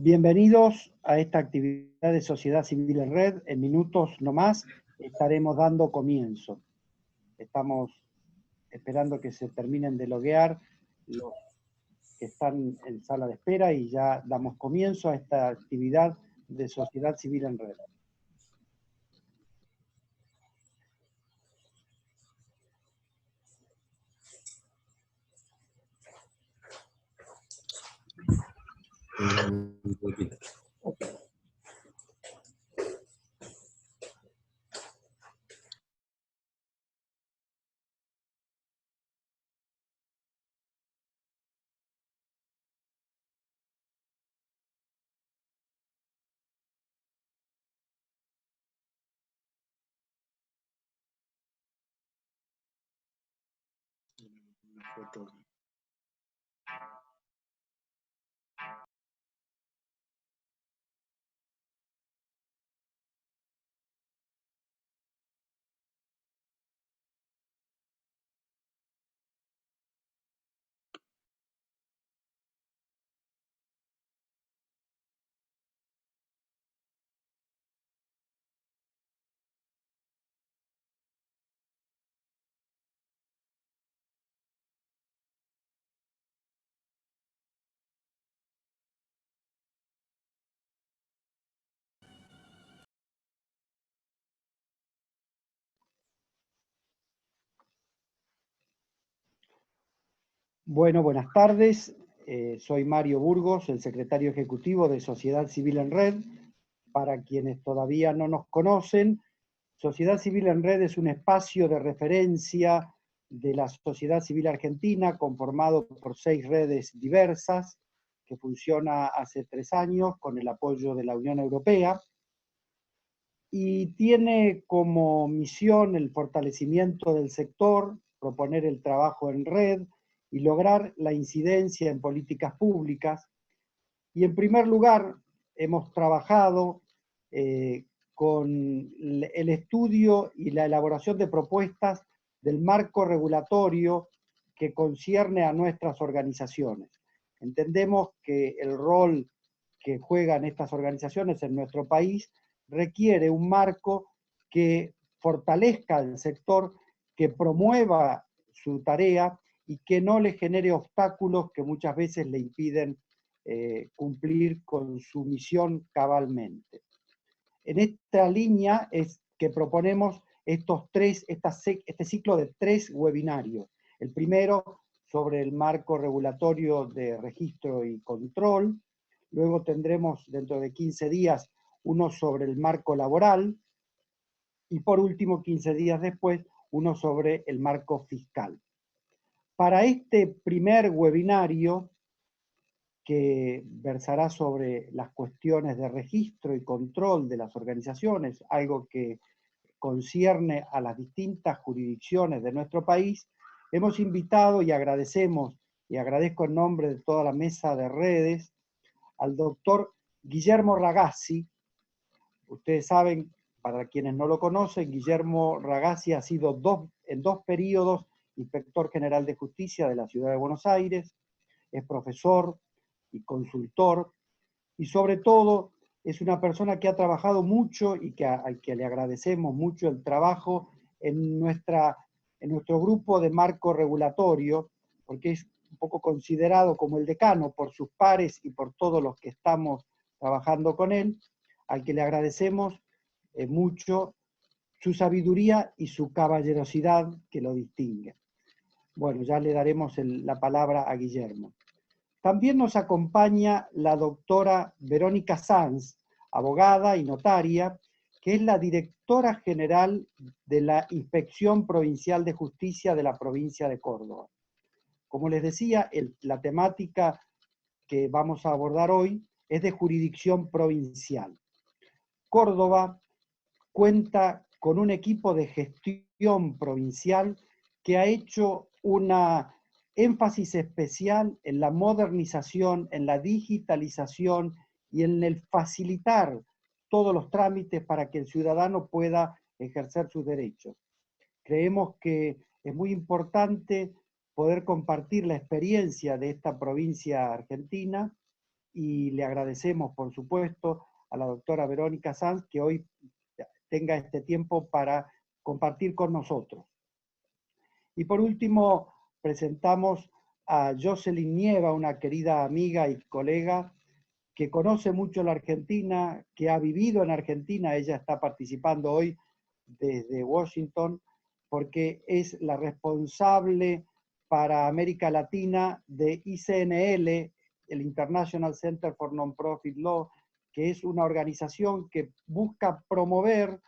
Bienvenidos a esta actividad de Sociedad Civil en Red. En minutos nomás estaremos dando comienzo. Estamos esperando que se terminen de loguear los que están en sala de espera y ya damos comienzo a esta actividad de Sociedad Civil en Red. Bueno, buenas tardes. Soy Mario Burgos, el secretario ejecutivo de Sociedad Civil en Red. Para quienes todavía no nos conocen, Sociedad Civil en Red es un espacio de referencia de la sociedad civil argentina conformado por 6 redes diversas que funciona hace 3 años con el apoyo de la Unión Europea y tiene como misión el fortalecimiento del sector, proponer el trabajo en red y lograr la incidencia en políticas públicas. Y en primer lugar, hemos trabajado con el estudio y la elaboración de propuestas del marco regulatorio que concierne a nuestras organizaciones. Entendemos que el rol que juegan estas organizaciones en nuestro país requiere un marco que fortalezca el sector, que promueva su tarea y que no le genere obstáculos que muchas veces le impiden cumplir con su misión cabalmente. En esta línea es que proponemos este ciclo de 3 webinarios. El primero sobre el marco regulatorio de registro y control. Luego tendremos dentro de 15 días uno sobre el marco laboral. Y por último, 15 días después, uno sobre el marco fiscal. Para este primer webinario, que versará sobre las cuestiones de registro y control de las organizaciones, algo que concierne a las distintas jurisdicciones de nuestro país, hemos invitado y agradecemos, y agradezco en nombre de toda la mesa de redes, al doctor Guillermo Ragazzi. Ustedes saben, para quienes no lo conocen, Guillermo Ragazzi ha sido en dos periodos inspector general de justicia de la Ciudad de Buenos Aires, es profesor y consultor, y sobre todo es una persona que ha trabajado mucho y al que le agradecemos mucho el trabajo en nuestro grupo de marco regulatorio, porque es un poco considerado como el decano por sus pares y por todos los que estamos trabajando con él, al que le agradecemos mucho su sabiduría y su caballerosidad que lo distingue. Bueno, ya le daremos la palabra a Guillermo. También nos acompaña la doctora Verónica Sanz, abogada y notaria, que es la directora general de la Inspección Provincial de Justicia de la provincia de Córdoba. Como les decía, la temática que vamos a abordar hoy es de jurisdicción provincial. Córdoba cuenta con un equipo de gestión provincial que ha hecho una énfasis especial en la modernización, en la digitalización y en el facilitar todos los trámites para que el ciudadano pueda ejercer sus derechos. Creemos que es muy importante poder compartir la experiencia de esta provincia argentina y le agradecemos, por supuesto, a la doctora Verónica Sanz que hoy tenga este tiempo para compartir con nosotros. Y por último, presentamos a Jocelyn Nieva, una querida amiga y colega que conoce mucho la Argentina, que ha vivido en Argentina. Ella está participando hoy desde Washington porque es la responsable para América Latina de ICNL, el International Center for Non-Profit Law, que es una organización que busca promover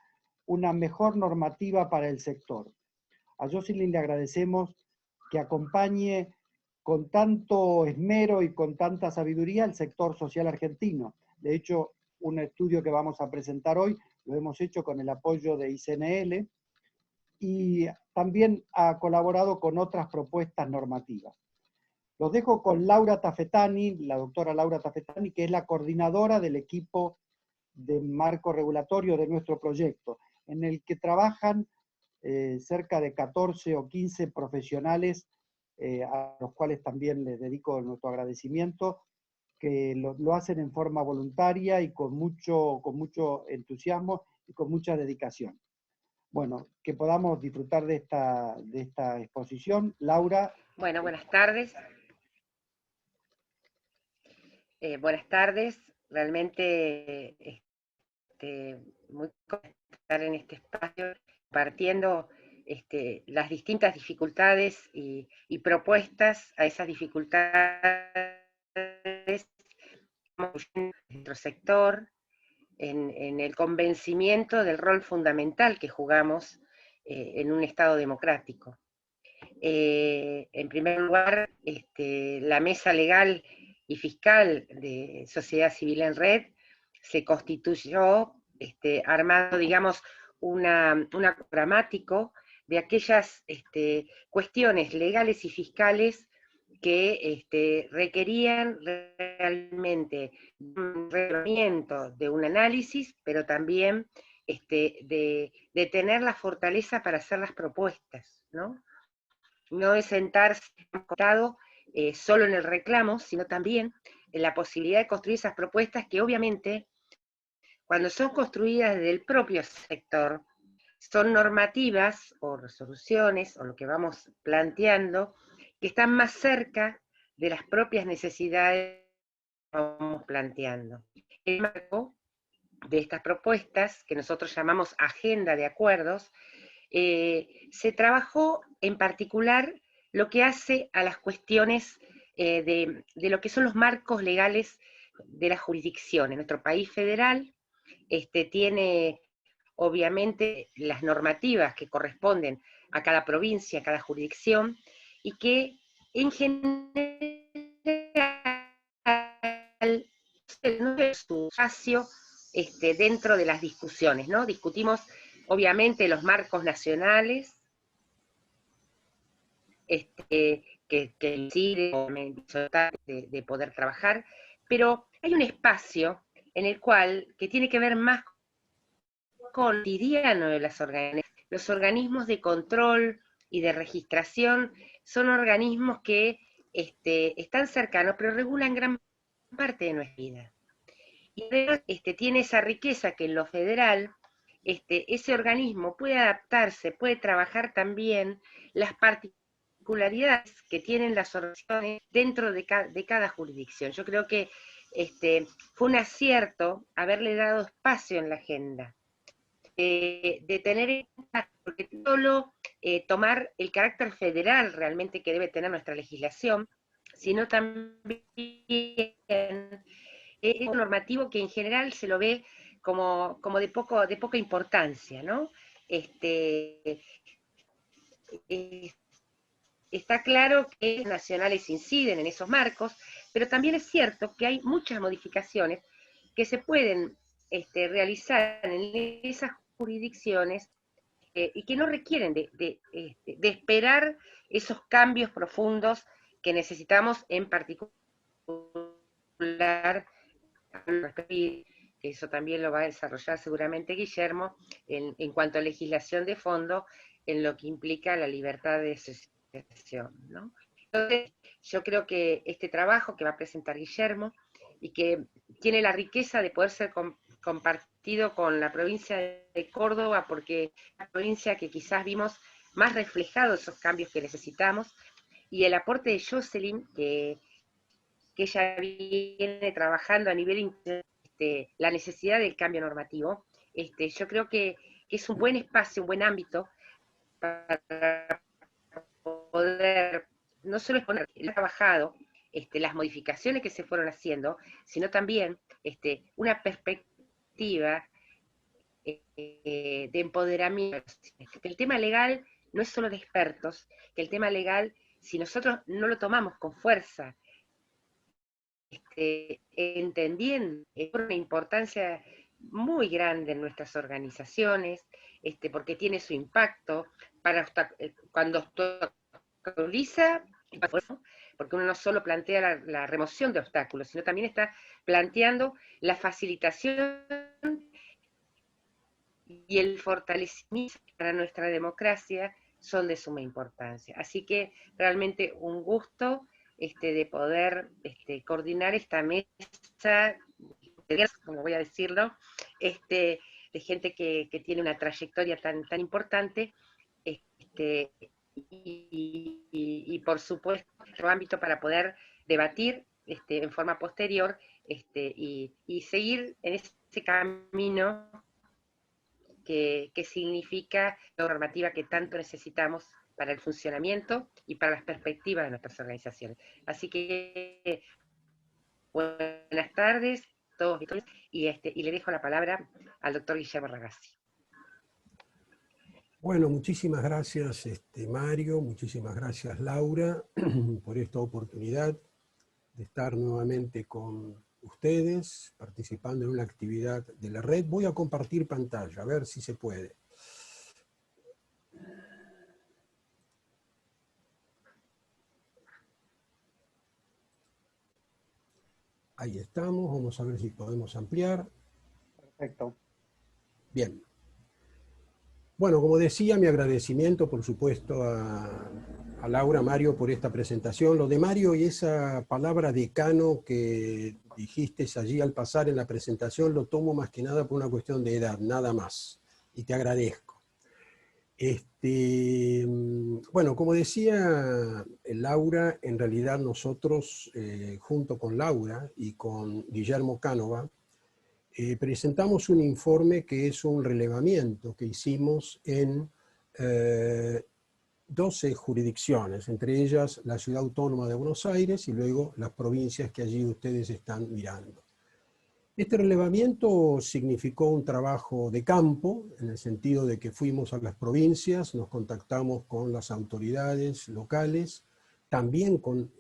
una mejor normativa para el sector. A Jocelyn le agradecemos que acompañe con tanto esmero y con tanta sabiduría el sector social argentino. De hecho, un estudio que vamos a presentar hoy lo hemos hecho con el apoyo de ICNL y también ha colaborado con otras propuestas normativas. Los dejo con Laura Tafetani, la doctora Laura Tafetani, que es la coordinadora del equipo de marco regulatorio de nuestro proyecto, en el que trabajan cerca de 14 o 15 profesionales, a los cuales también les dedico nuestro agradecimiento, que lo hacen en forma voluntaria y con mucho entusiasmo y con mucha dedicación. Bueno, que podamos disfrutar de esta exposición. Laura. Bueno, buenas tardes. Buenas tardes. Realmente muy contenta de estar en este espacio, compartiendo las distintas dificultades y propuestas a esas dificultades en nuestro sector, en el convencimiento del rol fundamental que jugamos en un Estado democrático. En primer lugar, la Mesa Legal y Fiscal de Sociedad Civil en Red se constituyó armando, digamos, un programático de aquellas cuestiones legales y fiscales que requerían realmente un reglamento de un análisis, pero también de tener la fortaleza para hacer las propuestas, ¿no? No es sentarse solo en el reclamo, sino también en la posibilidad de construir esas propuestas que obviamente, cuando son construidas desde el propio sector, son normativas o resoluciones, o lo que vamos planteando, que están más cerca de las propias necesidades que vamos planteando. El marco de estas propuestas, que nosotros llamamos agenda de acuerdos, se trabajó en particular lo que hace a las cuestiones de lo que son los marcos legales de la jurisdicción. En nuestro país federal tiene obviamente las normativas que corresponden a cada provincia, a cada jurisdicción, y que en general no es su espacio dentro de las discusiones, ¿no? Discutimos obviamente los marcos nacionales, que inciden de poder trabajar, pero hay un espacio en el cual, que tiene que ver más con el cotidiano de los organismos de control y de registración son organismos que están cercanos, pero regulan gran parte de nuestra vida. Y además tiene esa riqueza que en lo federal, ese organismo puede adaptarse, puede trabajar también las particularidades que tienen las organizaciones dentro de cada jurisdicción. Yo creo que fue un acierto haberle dado espacio en la agenda, de tener en cuenta, porque solo tomar el carácter federal realmente que debe tener nuestra legislación, sino también es un normativo que en general se lo ve como de poca importancia, ¿no? Está claro que los nacionales inciden en esos marcos, pero también es cierto que hay muchas modificaciones que se pueden realizar en esas jurisdicciones y que no requieren de esperar esos cambios profundos que necesitamos, en particular, que eso también lo va a desarrollar seguramente Guillermo, en cuanto a legislación de fondo, en lo que implica la libertad de asociación, ¿no? Entonces, yo creo que este trabajo que va a presentar Guillermo y que tiene la riqueza de poder ser compartido con la provincia de Córdoba, porque es la provincia que quizás vimos más reflejados esos cambios que necesitamos, y el aporte de Jocelyn, que ella viene trabajando a nivel la necesidad del cambio normativo. Yo creo que es un buen espacio, un buen ámbito para poder no solo exponer el trabajado, las modificaciones que se fueron haciendo, sino también una perspectiva de empoderamiento. Que el tema legal no es solo de expertos, que el tema legal, si nosotros no lo tomamos con fuerza, entendiendo una importancia muy grande en nuestras organizaciones, porque tiene su impacto para cuando obstaculiza, porque uno no solo plantea la remoción de obstáculos, sino también está planteando la facilitación y el fortalecimiento para nuestra democracia son de suma importancia. Así que realmente un gusto de poder coordinar esta mesa, como voy a decirlo, de gente que tiene una trayectoria tan importante, y por supuesto otro ámbito para poder debatir en forma posterior y seguir en ese camino que significa la normativa que tanto necesitamos para el funcionamiento y para las perspectivas de nuestras organizaciones. Así que buenas tardes a todos y le dejo la palabra al doctor Guillermo Ragazzi. Bueno, muchísimas gracias Mario, muchísimas gracias Laura por esta oportunidad de estar nuevamente con ustedes, participando en una actividad de la red. Voy a compartir pantalla, a ver si se puede. Ahí estamos, vamos a ver si podemos ampliar. Perfecto. Bien. Bueno, como decía, mi agradecimiento, por supuesto, a Laura, Mario, por esta presentación. Lo de Mario y esa palabra decano que dijiste allí al pasar en la presentación, lo tomo más que nada por una cuestión de edad, nada más. Y te agradezco. Bueno, como decía Laura, en realidad nosotros, junto con Laura y con Guillermo Cánova, presentamos un informe que es un relevamiento que hicimos en 12 jurisdicciones, entre ellas la Ciudad Autónoma de Buenos Aires y luego las provincias que allí ustedes están mirando. Este relevamiento significó un trabajo de campo, en el sentido de que fuimos a las provincias, nos contactamos con las autoridades locales, también con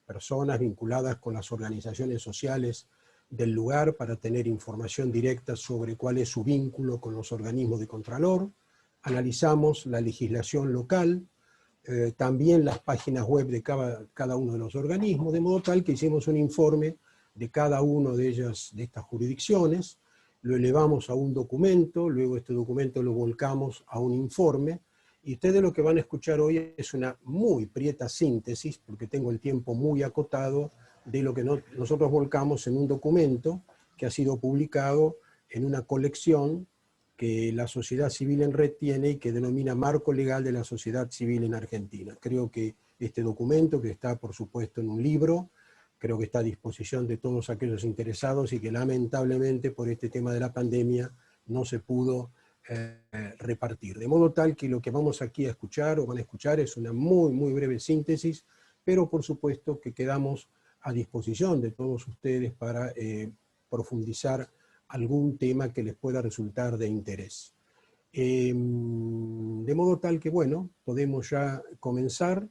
personas vinculadas con las organizaciones sociales del lugar para tener información directa sobre cuál es su vínculo con los organismos de Contralor. Analizamos la legislación local, también las páginas web de cada uno de los organismos, de modo tal que hicimos un informe de cada una de ellas, de estas jurisdicciones, lo elevamos a un documento, luego este documento lo volcamos a un informe, y ustedes lo que van a escuchar hoy es una muy prieta síntesis, porque tengo el tiempo muy acotado, de lo que nosotros volcamos en un documento que ha sido publicado en una colección que la Sociedad Civil en Red tiene y que denomina Marco Legal de la Sociedad Civil en Argentina. Creo que este documento, que está por supuesto en un libro, creo que está a disposición de todos aquellos interesados y que lamentablemente por este tema de la pandemia no se pudo repartir. De modo tal que lo que vamos aquí a escuchar o van a escuchar es una muy breve síntesis, pero por supuesto que quedamos a disposición de todos ustedes para profundizar algún tema que les pueda resultar de interés. De modo tal que, bueno, podemos ya comenzar.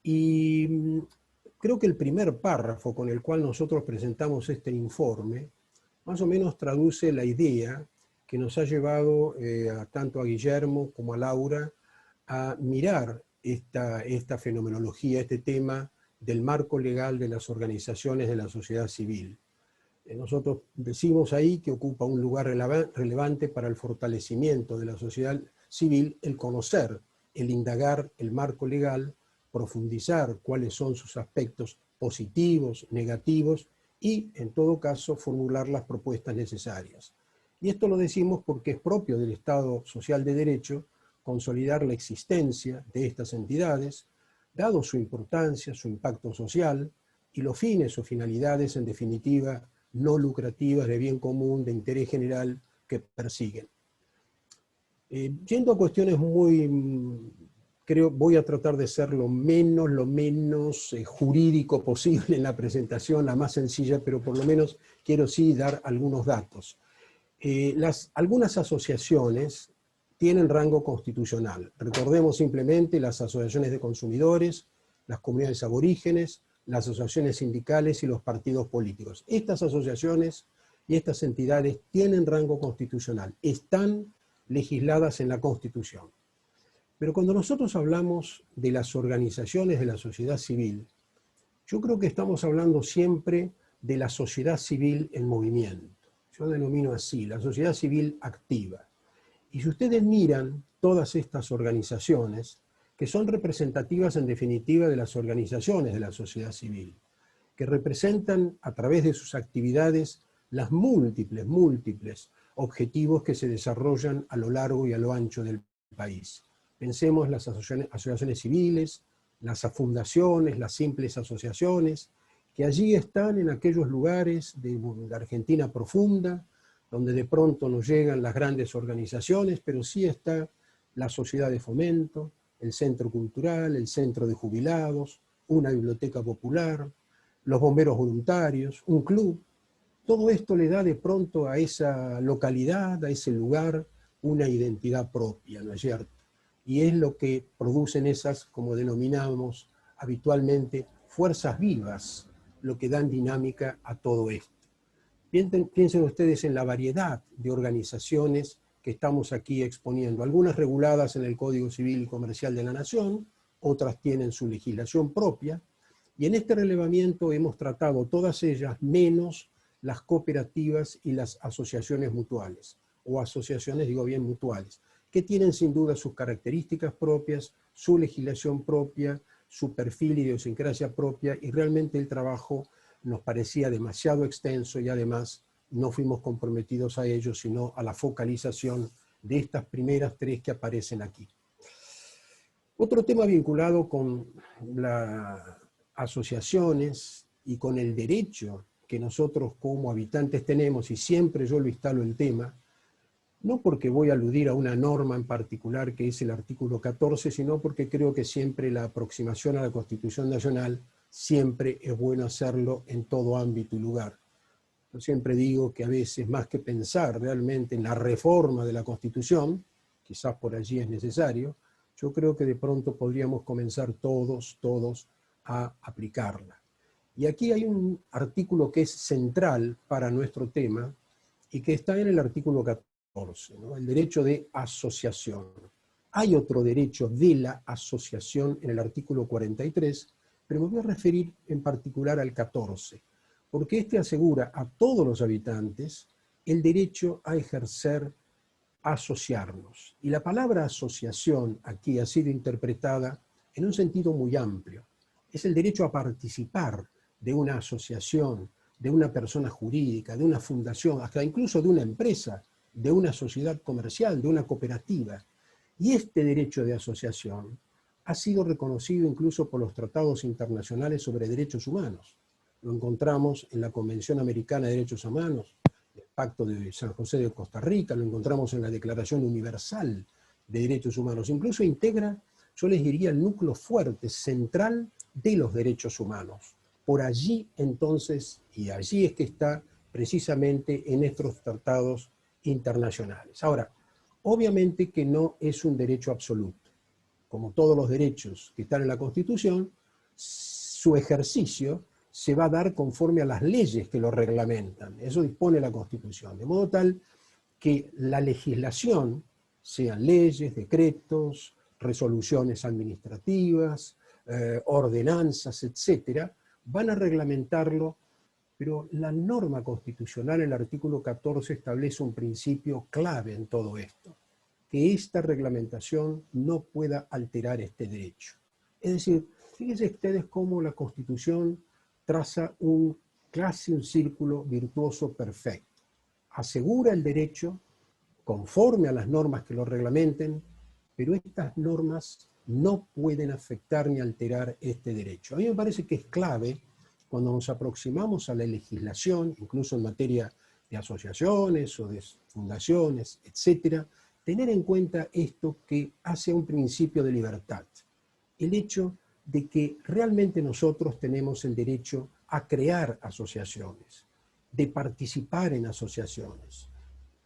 Y creo que el primer párrafo con el cual nosotros presentamos este informe, más o menos traduce la idea que nos ha llevado tanto a Guillermo como a Laura a mirar esta fenomenología, este tema del marco legal de las organizaciones de la sociedad civil. Nosotros decimos ahí que ocupa un lugar relevante para el fortalecimiento de la sociedad civil, el conocer, el indagar el marco legal, profundizar cuáles son sus aspectos positivos, negativos, y en todo caso formular las propuestas necesarias. Y esto lo decimos porque es propio del Estado Social de Derecho consolidar la existencia de estas entidades, dado su importancia, su impacto social, y los fines o finalidades, en definitiva, no lucrativas de bien común, de interés general, que persiguen. Yendo a cuestiones creo, voy a tratar de ser lo menos jurídico posible en la presentación, la más sencilla, pero por lo menos quiero sí dar algunos datos. Algunas asociaciones tienen rango constitucional. Recordemos simplemente las asociaciones de consumidores, las comunidades aborígenes, las asociaciones sindicales y los partidos políticos. Estas asociaciones y estas entidades tienen rango constitucional, están legisladas en la Constitución. Pero cuando nosotros hablamos de las organizaciones de la sociedad civil, yo creo que estamos hablando siempre de la sociedad civil en movimiento. Yo denomino así, la sociedad civil activa. Y si ustedes miran todas estas organizaciones, que son representativas en definitiva de las organizaciones de la sociedad civil, que representan a través de sus actividades las múltiples objetivos que se desarrollan a lo largo y a lo ancho del país. Pensemos las asociaciones civiles, las fundaciones, las simples asociaciones, que allí están en aquellos lugares de la Argentina profunda, donde de pronto nos llegan las grandes organizaciones, pero sí está la sociedad de fomento, el centro cultural, el centro de jubilados, una biblioteca popular, los bomberos voluntarios, un club. Todo esto le da de pronto a esa localidad, a ese lugar, una identidad propia, ¿no es cierto? Y es lo que producen esas, como denominamos habitualmente, fuerzas vivas, lo que dan dinámica a todo esto. Piensen ustedes en la variedad de organizaciones que estamos aquí exponiendo, algunas reguladas en el Código Civil y Comercial de la Nación, otras tienen su legislación propia, y en este relevamiento hemos tratado todas ellas menos las cooperativas y las asociaciones mutuales, o asociaciones, digo bien, mutuales, que tienen sin duda sus características propias, su legislación propia, su perfil y idiosincrasia propia, y realmente el trabajo nos parecía demasiado extenso y además no fuimos comprometidos a ello, sino a la focalización de estas primeras tres que aparecen aquí. Otro tema vinculado con las asociaciones y con el derecho que nosotros como habitantes tenemos, y siempre yo lo instalo el tema, no porque voy a aludir a una norma en particular que es el artículo 14, sino porque creo que siempre la aproximación a la Constitución Nacional siempre es bueno hacerlo en todo ámbito y lugar. Yo siempre digo que a veces, más que pensar realmente en la reforma de la Constitución, quizás por allí es necesario, yo creo que de pronto podríamos comenzar todos a aplicarla. Y aquí hay un artículo que es central para nuestro tema y que está en el artículo 14, ¿no? El derecho de asociación. Hay otro derecho de la asociación en el artículo 43, pero me voy a referir en particular al 14, porque este asegura a todos los habitantes el derecho a ejercer, a asociarnos. Y la palabra asociación aquí ha sido interpretada en un sentido muy amplio. Es el derecho a participar de una asociación, de una persona jurídica, de una fundación, hasta incluso de una empresa, de una sociedad comercial, de una cooperativa. Y este derecho de asociación ha sido reconocido incluso por los tratados internacionales sobre derechos humanos. Lo encontramos en la Convención Americana de Derechos Humanos, el Pacto de San José de Costa Rica, lo encontramos en la Declaración Universal de Derechos Humanos. Incluso integra, yo les diría, el núcleo fuerte, central de los derechos humanos. Por allí entonces, y allí es que está precisamente en estos tratados internacionales. Ahora, obviamente que no es un derecho absoluto. Como todos los derechos que están en la Constitución, su ejercicio se va a dar conforme a las leyes que lo reglamentan. Eso dispone la Constitución. De modo tal que la legislación, sean leyes, decretos, resoluciones administrativas, ordenanzas, etcétera, van a reglamentarlo, pero la norma constitucional, el artículo 14, establece un principio clave en todo esto, que esta reglamentación no pueda alterar este derecho. Es decir, fíjense ustedes cómo la Constitución traza casi un círculo virtuoso perfecto. Asegura el derecho conforme a las normas que lo reglamenten, pero estas normas no pueden afectar ni alterar este derecho. A mí me parece que es clave, cuando nos aproximamos a la legislación, incluso en materia de asociaciones o de fundaciones, etcétera, tener en cuenta esto que hace un principio de libertad. El hecho de que realmente nosotros tenemos el derecho a crear asociaciones, de participar en asociaciones.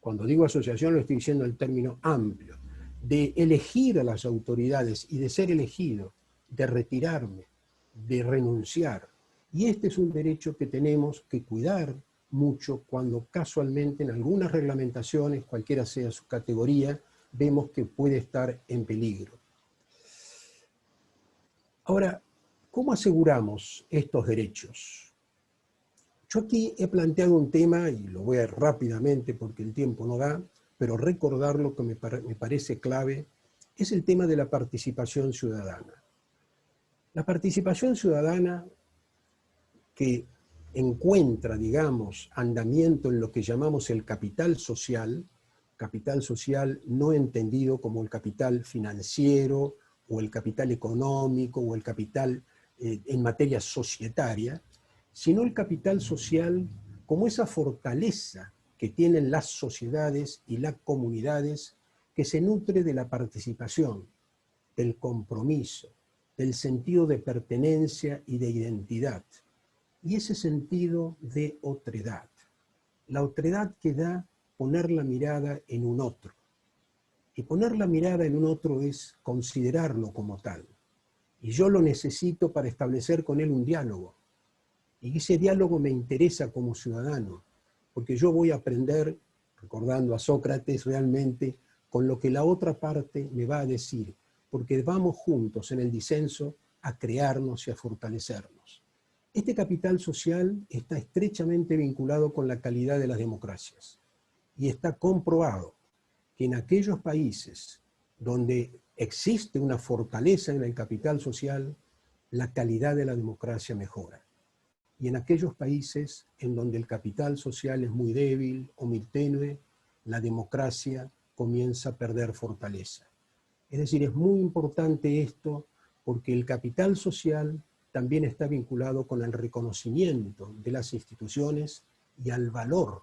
Cuando digo asociación lo estoy diciendo en término amplio, de elegir a las autoridades y de ser elegido, de retirarme, de renunciar. Y este es un derecho que tenemos que cuidar mucho cuando casualmente en algunas reglamentaciones, cualquiera sea su categoría, vemos que puede estar en peligro. Ahora, ¿cómo aseguramos estos derechos? Yo aquí he planteado un tema, y lo voy a ir rápidamente porque el tiempo no da, pero recordar lo que me parece clave, es el tema de la participación ciudadana. La participación ciudadana que encuentra, digamos, andamiento en lo que llamamos el capital social no entendido como el capital financiero, o el capital económico, o el capital en materia societaria, sino el capital social como esa fortaleza que tienen las sociedades y las comunidades que se nutre de la participación, del compromiso, del sentido de pertenencia y de identidad, y ese sentido de otredad. La otredad que da poner la mirada en un otro. Y poner la mirada en un otro es considerarlo como tal. Y yo lo necesito para establecer con él un diálogo. Y ese diálogo me interesa como ciudadano, porque yo voy a aprender, recordando a Sócrates realmente, con lo que la otra parte me va a decir, porque vamos juntos en el disenso a crearnos y a fortalecernos. Este capital social está estrechamente vinculado con la calidad de las democracias. Y está comprobado que en aquellos países donde existe una fortaleza en el capital social, la calidad de la democracia mejora. Y en aquellos países en donde el capital social es muy débil o muy tenue, la democracia comienza a perder fortaleza. Es decir, es muy importante esto porque el capital social también está vinculado con el reconocimiento de las instituciones y al valor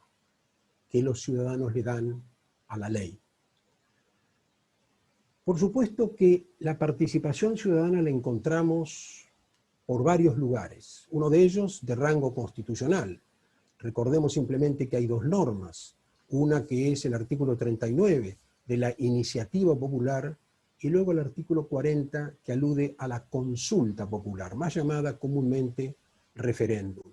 que los ciudadanos le dan a la ley. Por supuesto que la participación ciudadana la encontramos por varios lugares, uno de ellos de rango constitucional. Recordemos simplemente que hay dos normas, una que es el artículo 39 de la iniciativa popular y luego el artículo 40 que alude a la consulta popular, más llamada comúnmente referéndum.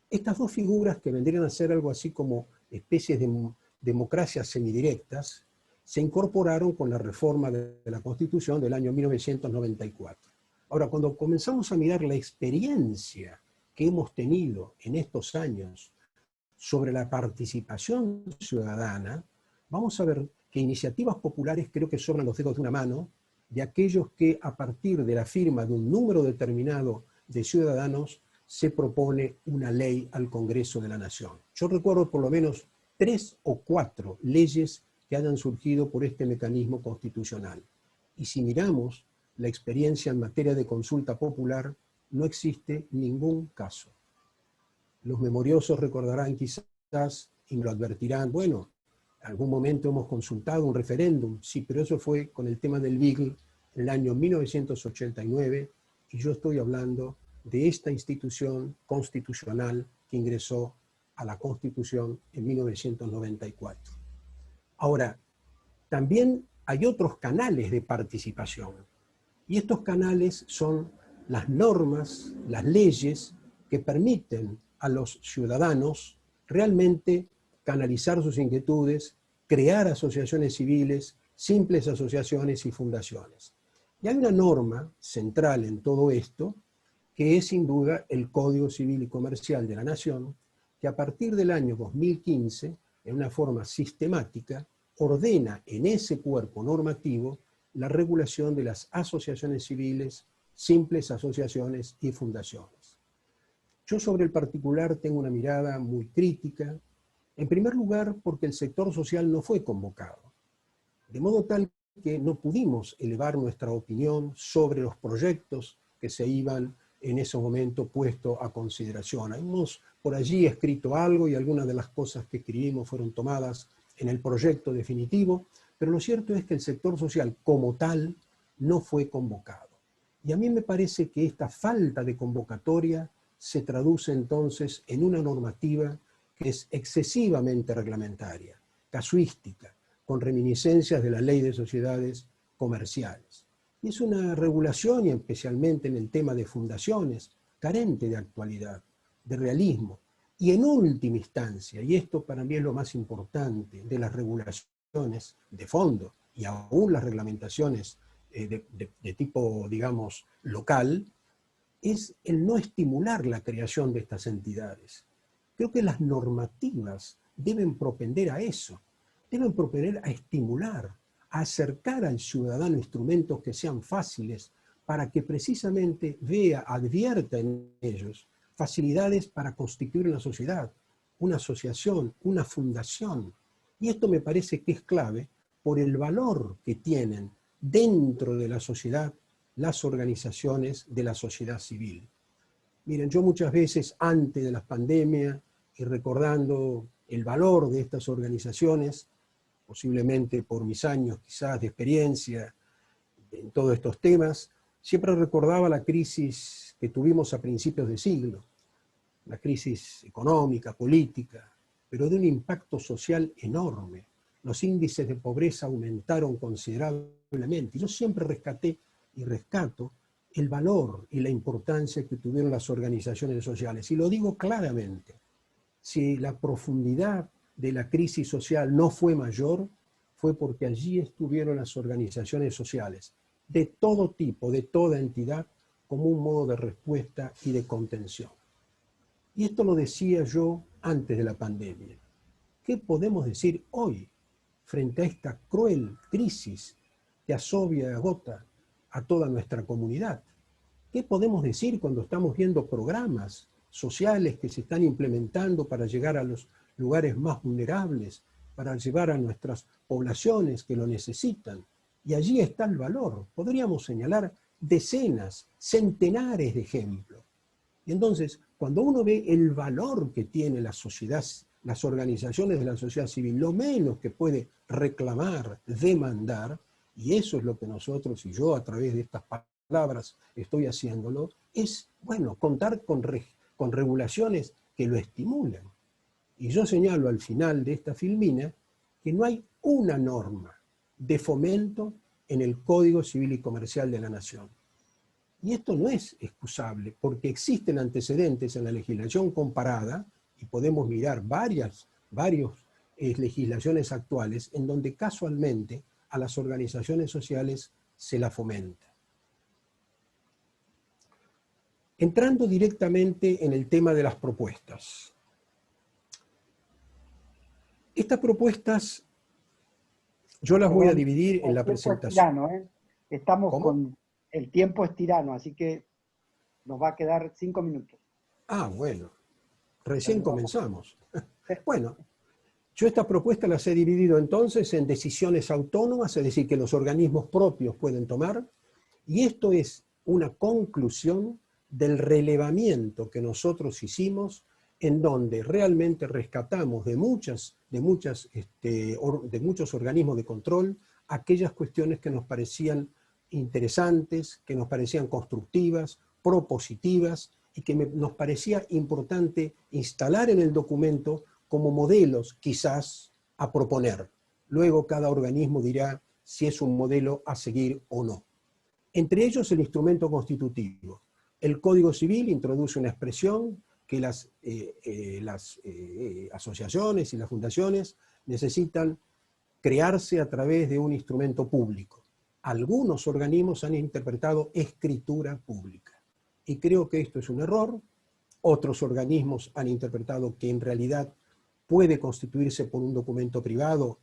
Estas dos figuras, que vendrían a ser algo así como especies de democracias semidirectas, se incorporaron con la reforma de la Constitución del año 1994. Ahora, cuando comenzamos a mirar la experiencia que hemos tenido en estos años sobre la participación ciudadana, vamos a ver que iniciativas populares creo que sobran los dedos de una mano de aquellos que a partir de la firma de un número determinado de ciudadanos se propone una ley al Congreso de la Nación. Yo recuerdo por lo menos 3 o 4 leyes que hayan surgido por este mecanismo constitucional. Y si miramos la experiencia en materia de consulta popular, no existe ningún caso. Los memoriosos recordarán quizás y me lo advertirán, bueno, en algún momento hemos consultado un referéndum, sí, pero eso fue con el tema del Beagle en el año 1989, y yo estoy hablando de esta institución constitucional que ingresó a la Constitución en 1994. Ahora, también hay otros canales de participación, y estos canales son las normas, las leyes que permiten a los ciudadanos realmente canalizar sus inquietudes, crear asociaciones civiles, simples asociaciones y fundaciones. Y hay una norma central en todo esto, que es sin duda el Código Civil y Comercial de la Nación, que a partir del año 2015, en una forma sistemática, ordena en ese cuerpo normativo la regulación de las asociaciones civiles, simples asociaciones y fundaciones. Yo sobre el particular tengo una mirada muy crítica, en primer lugar porque el sector social no fue convocado, de modo tal que no pudimos elevar nuestra opinión sobre los proyectos que se iban en ese momento puesto a consideración. Hemos por allí escrito algo y algunas de las cosas que escribimos fueron tomadas en el proyecto definitivo, pero lo cierto es que el sector social como tal no fue convocado. Y a mí me parece que esta falta de convocatoria se traduce entonces en una normativa que es excesivamente reglamentaria, casuística, con reminiscencias de la Ley de Sociedades Comerciales. Y es una regulación, y especialmente en el tema de fundaciones, carente de actualidad, de realismo. Y en última instancia, y esto para mí es lo más importante de las regulaciones de fondo, y aún las reglamentaciones de tipo, digamos, local, es el no estimular la creación de estas entidades. Creo que las normativas deben propender a eso, deben propender a estimular, a acercar al ciudadano instrumentos que sean fáciles para que precisamente vea, advierta en ellos facilidades para constituir una sociedad, una asociación, una fundación. Y esto me parece que es clave por el valor que tienen dentro de la sociedad las organizaciones de la sociedad civil. Miren, yo muchas veces antes de la pandemia y recordando el valor de estas organizaciones, posiblemente por mis años quizás de experiencia en todos estos temas, siempre recordaba la crisis que tuvimos a principios de siglo, una crisis económica, política, pero de un impacto social enorme. Los índices de pobreza aumentaron considerablemente. Yo siempre rescaté y rescato el valor y la importancia que tuvieron las organizaciones sociales. Y lo digo claramente, si la profundidad de la crisis social no fue mayor, fue porque allí estuvieron las organizaciones sociales, de todo tipo, de toda entidad, como un modo de respuesta y de contención. Y esto lo decía yo antes de la pandemia. ¿Qué podemos decir hoy frente a esta cruel crisis que asobia y agota a toda nuestra comunidad? ¿Qué podemos decir cuando estamos viendo programas sociales que se están implementando para llegar a los lugares más vulnerables, para llevar a nuestras poblaciones que lo necesitan? Y allí está el valor. Podríamos señalar decenas, centenares de ejemplos. Y entonces, cuando uno ve el valor que tiene la sociedad, las organizaciones de la sociedad civil, lo menos que puede reclamar, demandar, y eso es lo que nosotros y yo a través de estas palabras estoy haciéndolo, es, bueno, contar con regulaciones que lo estimulan. Y yo señalo al final de esta filmina que no hay una norma de fomento en el Código Civil y Comercial de la Nación. Y esto no es excusable, porque existen antecedentes en la legislación comparada, y podemos mirar varias legislaciones actuales, en donde casualmente a las organizaciones sociales se la fomenta. Entrando directamente en el tema de las propuestas. Estas propuestas yo las voy a dividir en la presentación. Tirano, ¿eh? Estamos ¿Cómo? con... El tiempo es tirano, así que nos va a quedar 5 minutos. Ah, bueno. Recién comenzamos. Bueno, yo esta propuesta las he dividido entonces en decisiones autónomas, es decir, que los organismos propios pueden tomar, y esto es una conclusión del relevamiento que nosotros hicimos, en donde realmente rescatamos de muchos organismos de control aquellas cuestiones que nos parecían interesantes, que nos parecían constructivas, propositivas, y que nos parecía importante instalar en el documento como modelos, quizás, a proponer. Luego cada organismo dirá si es un modelo a seguir o no. Entre ellos el instrumento constitutivo. El Código Civil introduce una expresión que las asociaciones y las fundaciones necesitan crearse a través de un instrumento público. Algunos organismos han interpretado escritura pública. Y creo que esto es un error. Otros organismos han interpretado que en realidad puede constituirse por un documento privado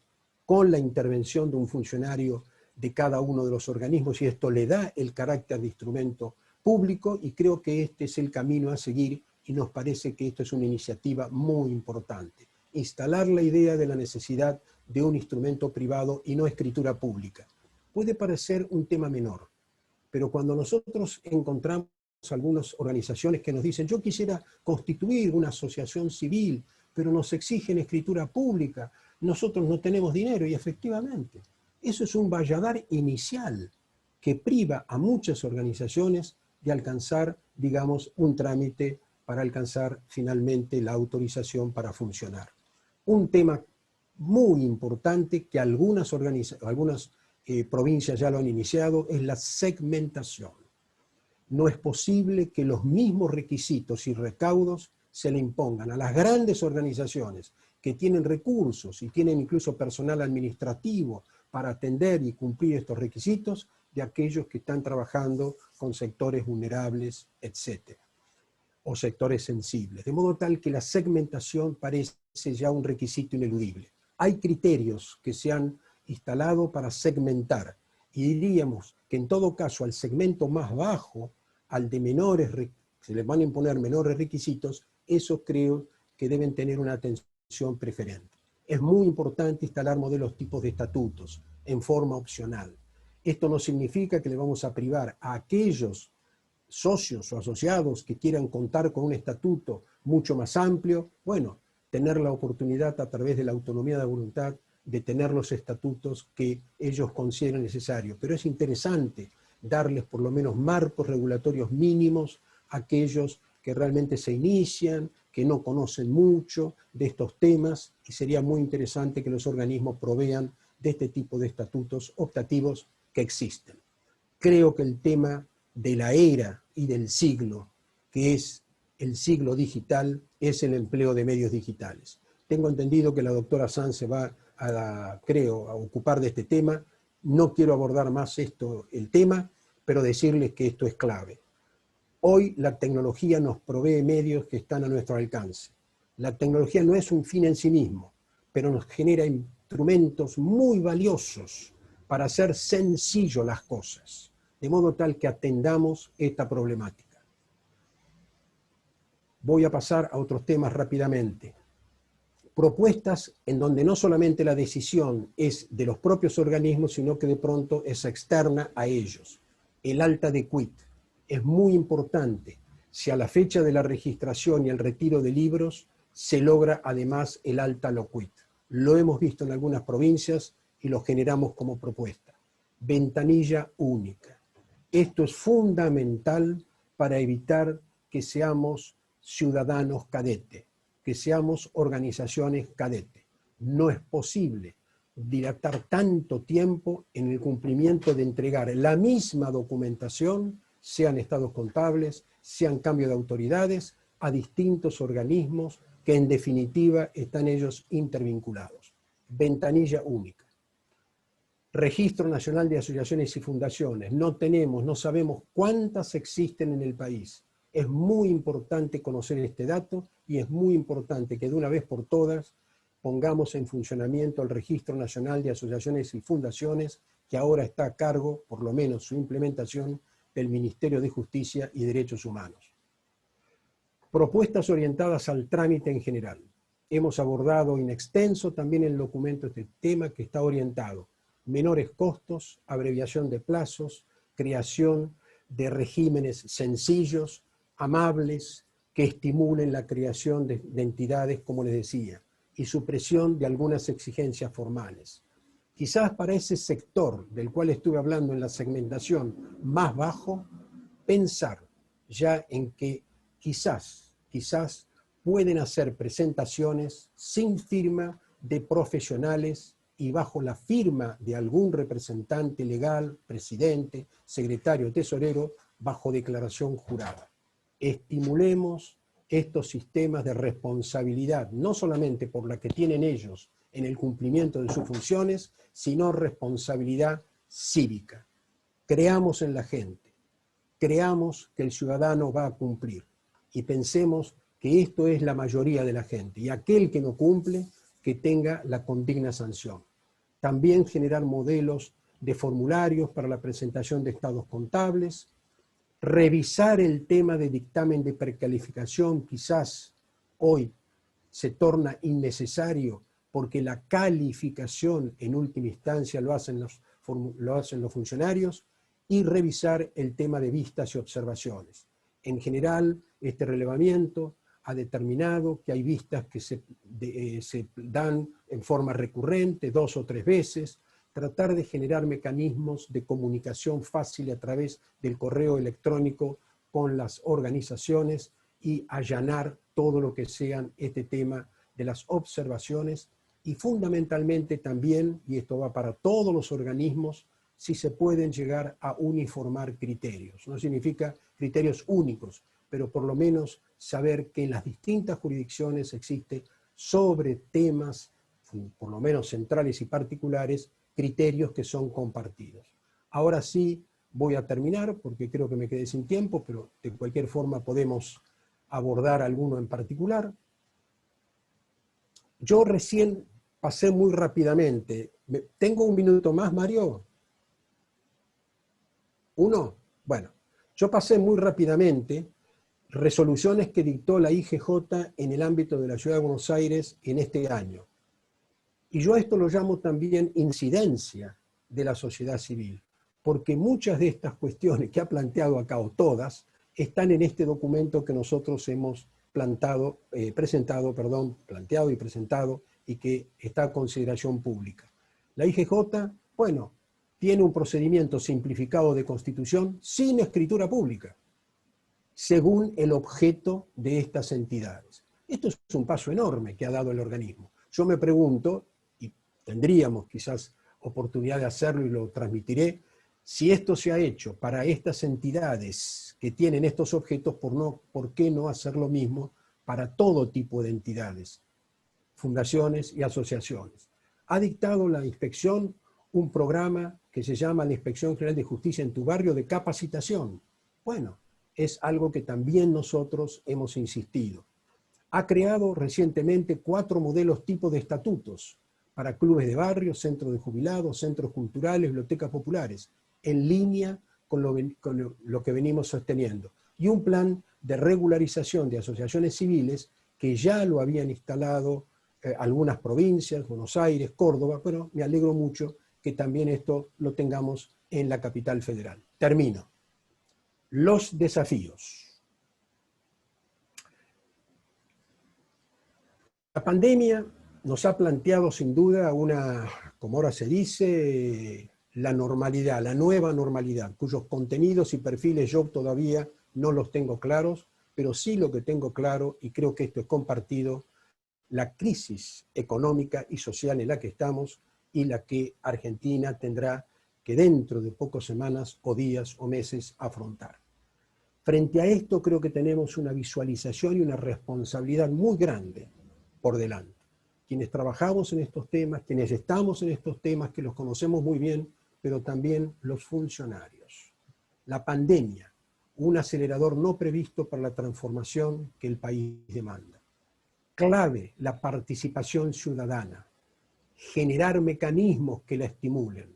con la intervención de un funcionario de cada uno de los organismos, y esto le da el carácter de instrumento público, y creo que este es el camino a seguir y nos parece que esto es una iniciativa muy importante. Instalar la idea de la necesidad de un instrumento privado y no escritura pública. Puede parecer un tema menor, pero cuando nosotros encontramos algunas organizaciones que nos dicen yo quisiera constituir una asociación civil, pero nos exigen escritura pública, nosotros no tenemos dinero, y efectivamente, eso es un valladar inicial que priva a muchas organizaciones de alcanzar, digamos, un trámite para alcanzar finalmente la autorización para funcionar. Un tema muy importante que algunas provincias ya lo han iniciado es la segmentación. No es posible que los mismos requisitos y recaudos se le impongan a las grandes organizaciones que tienen recursos y tienen incluso personal administrativo para atender y cumplir estos requisitos, de aquellos que están trabajando con sectores vulnerables, etc., o sectores sensibles. De modo tal que la segmentación parece ya un requisito ineludible. Hay criterios que se han instalado para segmentar, y diríamos que en todo caso al segmento más bajo, al de menores, se les van a imponer menores requisitos, esos creo que deben tener una atención preferente. Es muy importante instalar modelos tipos de estatutos en forma opcional. Esto no significa que le vamos a privar a aquellos socios o asociados que quieran contar con un estatuto mucho más amplio, bueno, tener la oportunidad a través de la autonomía de voluntad de tener los estatutos que ellos consideren necesarios. Pero es interesante darles por lo menos marcos regulatorios mínimos a aquellos que realmente se inician, que no conocen mucho de estos temas, y sería muy interesante que los organismos provean de este tipo de estatutos optativos que existen. Creo que el tema de la era y del siglo, que es el siglo digital, es el empleo de medios digitales. Tengo entendido que la doctora Sanz se va creo, a ocupar de este tema. No quiero abordar más el tema, pero decirles que esto es clave. Hoy la tecnología nos provee medios que están a nuestro alcance. La tecnología no es un fin en sí mismo, pero nos genera instrumentos muy valiosos para hacer sencillo las cosas, de modo tal que atendamos esta problemática. Voy a pasar a otros temas rápidamente. Propuestas en donde no solamente la decisión es de los propios organismos, sino que de pronto es externa a ellos. El alta de quit es muy importante si a la fecha de la registración y el retiro de libros se logra además el alta lo quit. Lo hemos visto en algunas provincias y lo generamos como propuesta. Ventanilla única. Esto es fundamental para evitar que seamos ciudadanos cadete, que seamos organizaciones cadete. No es posible dilatar tanto tiempo en el cumplimiento de entregar la misma documentación, sean estados contables, sean cambio de autoridades, a distintos organismos que en definitiva están ellos intervinculados. Ventanilla única. Registro Nacional de Asociaciones y Fundaciones. No sabemos cuántas existen en el país. Es muy importante conocer este dato y es muy importante que de una vez por todas pongamos en funcionamiento el Registro Nacional de Asociaciones y Fundaciones, que ahora está a cargo, por lo menos su implementación, del Ministerio de Justicia y Derechos Humanos. Propuestas orientadas al trámite en general. Hemos abordado in extenso también el documento este tema que está orientado. Menores costos, abreviación de plazos, creación de regímenes sencillos, amables, que estimulen la creación de entidades, como les decía, y supresión de algunas exigencias formales. Quizás para ese sector del cual estuve hablando en la segmentación más bajo, pensar ya en que quizás pueden hacer presentaciones sin firma de profesionales y bajo la firma de algún representante legal, presidente, secretario, tesorero, bajo declaración jurada. Estimulemos estos sistemas de responsabilidad, no solamente por la que tienen ellos en el cumplimiento de sus funciones, sino responsabilidad cívica. Creamos en la gente, creamos que el ciudadano va a cumplir y pensemos que esto es la mayoría de la gente y aquel que no cumple, que tenga la condigna sanción. También generar modelos de formularios para la presentación de estados contables, revisar el tema de dictamen de precalificación, quizás hoy se torna innecesario porque la calificación en última instancia lo hacen los funcionarios, y revisar el tema de vistas y observaciones. En general, este relevamiento ha determinado que hay vistas que se dan en forma recurrente, 2 o 3 veces, tratar de generar mecanismos de comunicación fácil a través del correo electrónico con las organizaciones y allanar todo lo que sean este tema de las observaciones, y fundamentalmente también, y esto va para todos los organismos, si se pueden llegar a uniformar criterios. No significa criterios únicos, pero por lo menos saber que en las distintas jurisdicciones existe sobre temas, por lo menos centrales y particulares, criterios que son compartidos. Ahora sí voy a terminar porque creo que me quedé sin tiempo, pero de cualquier forma podemos abordar alguno en particular. Yo recién pasé muy rápidamente. ¿Tengo un minuto más, Mario? ¿Uno? Bueno, yo pasé muy rápidamente resoluciones que dictó la IGJ en el ámbito de la Ciudad de Buenos Aires en este año. Y yo a esto lo llamo también incidencia de la sociedad civil, porque muchas de estas cuestiones que ha planteado acá, o todas, están en este documento que nosotros hemos planteado y presentado, y que está a consideración pública. La IGJ, bueno, tiene un procedimiento simplificado de constitución sin escritura pública, según el objeto de estas entidades. Esto es un paso enorme que ha dado el organismo. Yo me pregunto, y tendríamos quizás oportunidad de hacerlo y lo transmitiré, si esto se ha hecho para estas entidades que tienen estos objetos, ¿por qué no hacer lo mismo para todo tipo de entidades, fundaciones y asociaciones? Ha dictado la inspección un programa que se llama la Inspección General de Justicia en tu barrio de capacitación. Bueno, es algo que también nosotros hemos insistido. Ha creado recientemente 4 modelos tipo de estatutos para clubes de barrio, centros de jubilados, centros culturales, bibliotecas populares, en línea con lo que venimos sosteniendo. Y un plan de regularización de asociaciones civiles que ya lo habían instalado algunas provincias, Buenos Aires, Córdoba, pero me alegro mucho que también esto lo tengamos en la capital federal. Termino. Los desafíos. La pandemia nos ha planteado sin duda una, como ahora se dice, la normalidad, la nueva normalidad, cuyos contenidos y perfiles yo todavía no los tengo claros, pero sí lo que tengo claro, y creo que esto es compartido, la crisis económica y social en la que estamos y la que Argentina tendrá que dentro de pocas semanas o días o meses afrontar. Frente a esto creo que tenemos una visualización y una responsabilidad muy grande por delante. Quienes trabajamos en estos temas, quienes estamos en estos temas, que los conocemos muy bien, pero también los funcionarios. La pandemia, un acelerador no previsto para la transformación que el país demanda. Clave la participación ciudadana, generar mecanismos que la estimulen,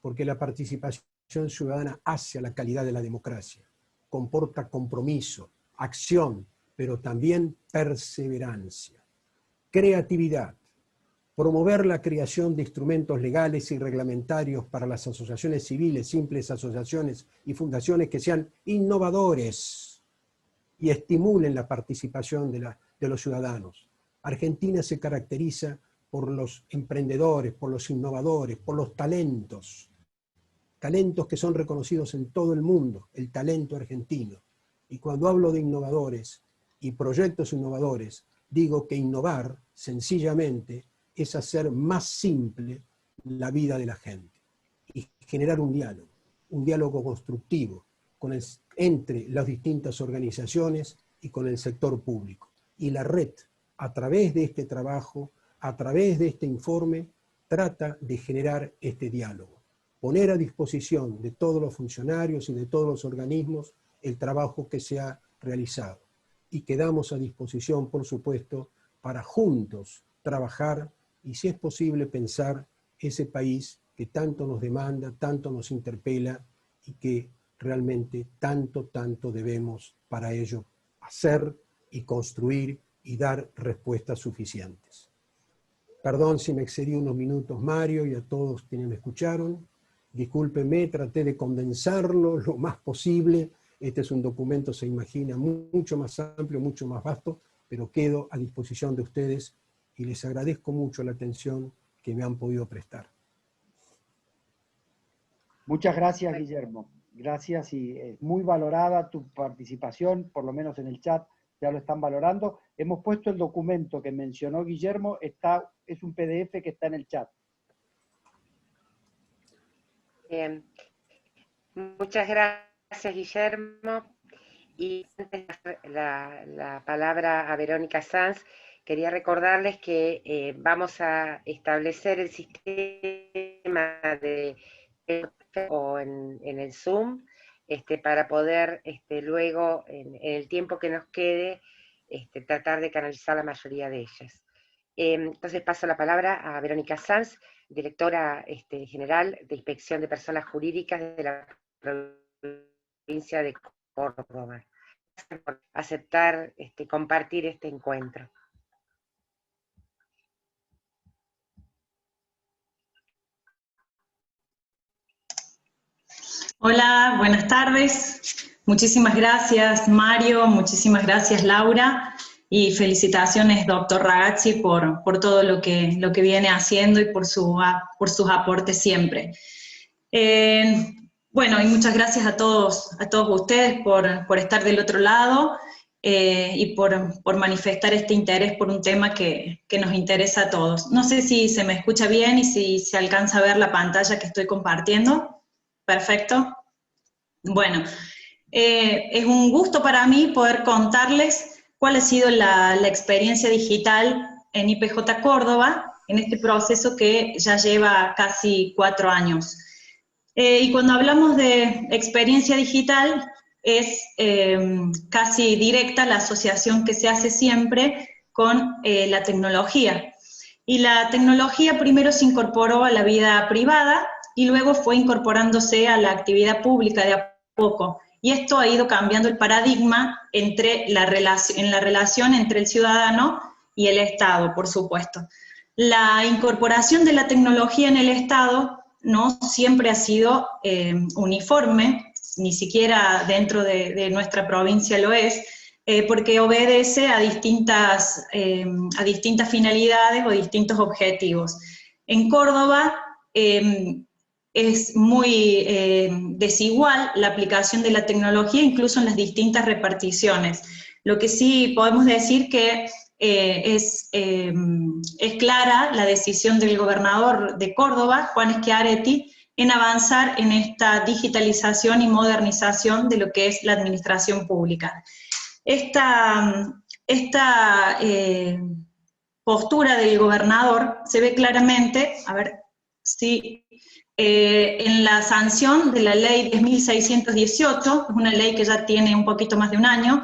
porque la participación ciudadana hace a la calidad de la democracia, comporta compromiso, acción, pero también perseverancia. Creatividad, promover la creación de instrumentos legales y reglamentarios para las asociaciones civiles, simples asociaciones y fundaciones que sean innovadores y estimulen la participación de los ciudadanos. Argentina se caracteriza por los emprendedores, por los innovadores, por los talentos que son reconocidos en todo el mundo, el talento argentino. Y cuando hablo de innovadores y proyectos innovadores, digo que innovar, sencillamente, es hacer más simple la vida de la gente y generar un diálogo constructivo entre las distintas organizaciones y con el sector público. Y la red, a través de este trabajo, a través de este informe, trata de generar este diálogo, poner a disposición de todos los funcionarios y de todos los organismos el trabajo que se ha realizado. Y quedamos a disposición, por supuesto, para juntos trabajar y, si es posible, pensar ese país que tanto nos demanda, tanto nos interpela y que realmente tanto debemos para ello hacer y construir y dar respuestas suficientes. Perdón si me excedí unos minutos, Mario, y a todos quienes me escucharon. Discúlpeme, traté de condensarlo lo más posible. Este es un documento, se imagina, mucho más amplio, mucho más vasto, pero quedo a disposición de ustedes y les agradezco mucho la atención que me han podido prestar. Muchas gracias, Guillermo. Gracias, y es muy valorada tu participación, por lo menos en el chat ya lo están valorando. Hemos puesto el documento que mencionó Guillermo, es un PDF que está en el chat. Bien. Muchas gracias, Guillermo. Y antes de dar la palabra a Verónica Sanz, quería recordarles que vamos a establecer el sistema de o en el Zoom para poder luego, en el tiempo que nos quede, tratar de canalizar la mayoría de ellas. Entonces paso la palabra a Verónica Sanz, directora general de Inspección de Personas Jurídicas de la provincia de Córdoba. Gracias por aceptar compartir este encuentro. Hola, buenas tardes. Muchísimas gracias, Mario, muchísimas gracias, Laura, y felicitaciones, doctor Ragazzi, por todo lo que viene haciendo y por sus aportes siempre. Bueno, y muchas gracias a todos ustedes por estar del otro lado y por manifestar este interés por un tema que nos interesa a todos. No sé si se me escucha bien y si se alcanza a ver la pantalla que estoy compartiendo. Perfecto. Bueno, es un gusto para mí poder contarles cuál ha sido la experiencia digital en IPJ Córdoba, en este proceso que ya lleva casi 4 años. Y cuando hablamos de experiencia digital, es casi directa la asociación que se hace siempre con la tecnología. Y la tecnología primero se incorporó a la vida privada, y luego fue incorporándose a la actividad pública de a poco. Y esto ha ido cambiando el paradigma en la relación entre el ciudadano y el Estado, por supuesto. La incorporación de la tecnología en el Estado no siempre ha sido uniforme, ni siquiera dentro de nuestra provincia lo es, porque obedece a distintas finalidades o distintos objetivos. En Córdoba, es muy desigual la aplicación de la tecnología, incluso en las distintas reparticiones. Lo que sí podemos decir que es clara la decisión del gobernador de Córdoba, Juan Schiaretti, en avanzar en esta digitalización y modernización de lo que es la administración pública. Esta postura del gobernador se ve claramente, a ver si... en la sanción de la ley 10.618, es una ley que ya tiene un poquito más de un año,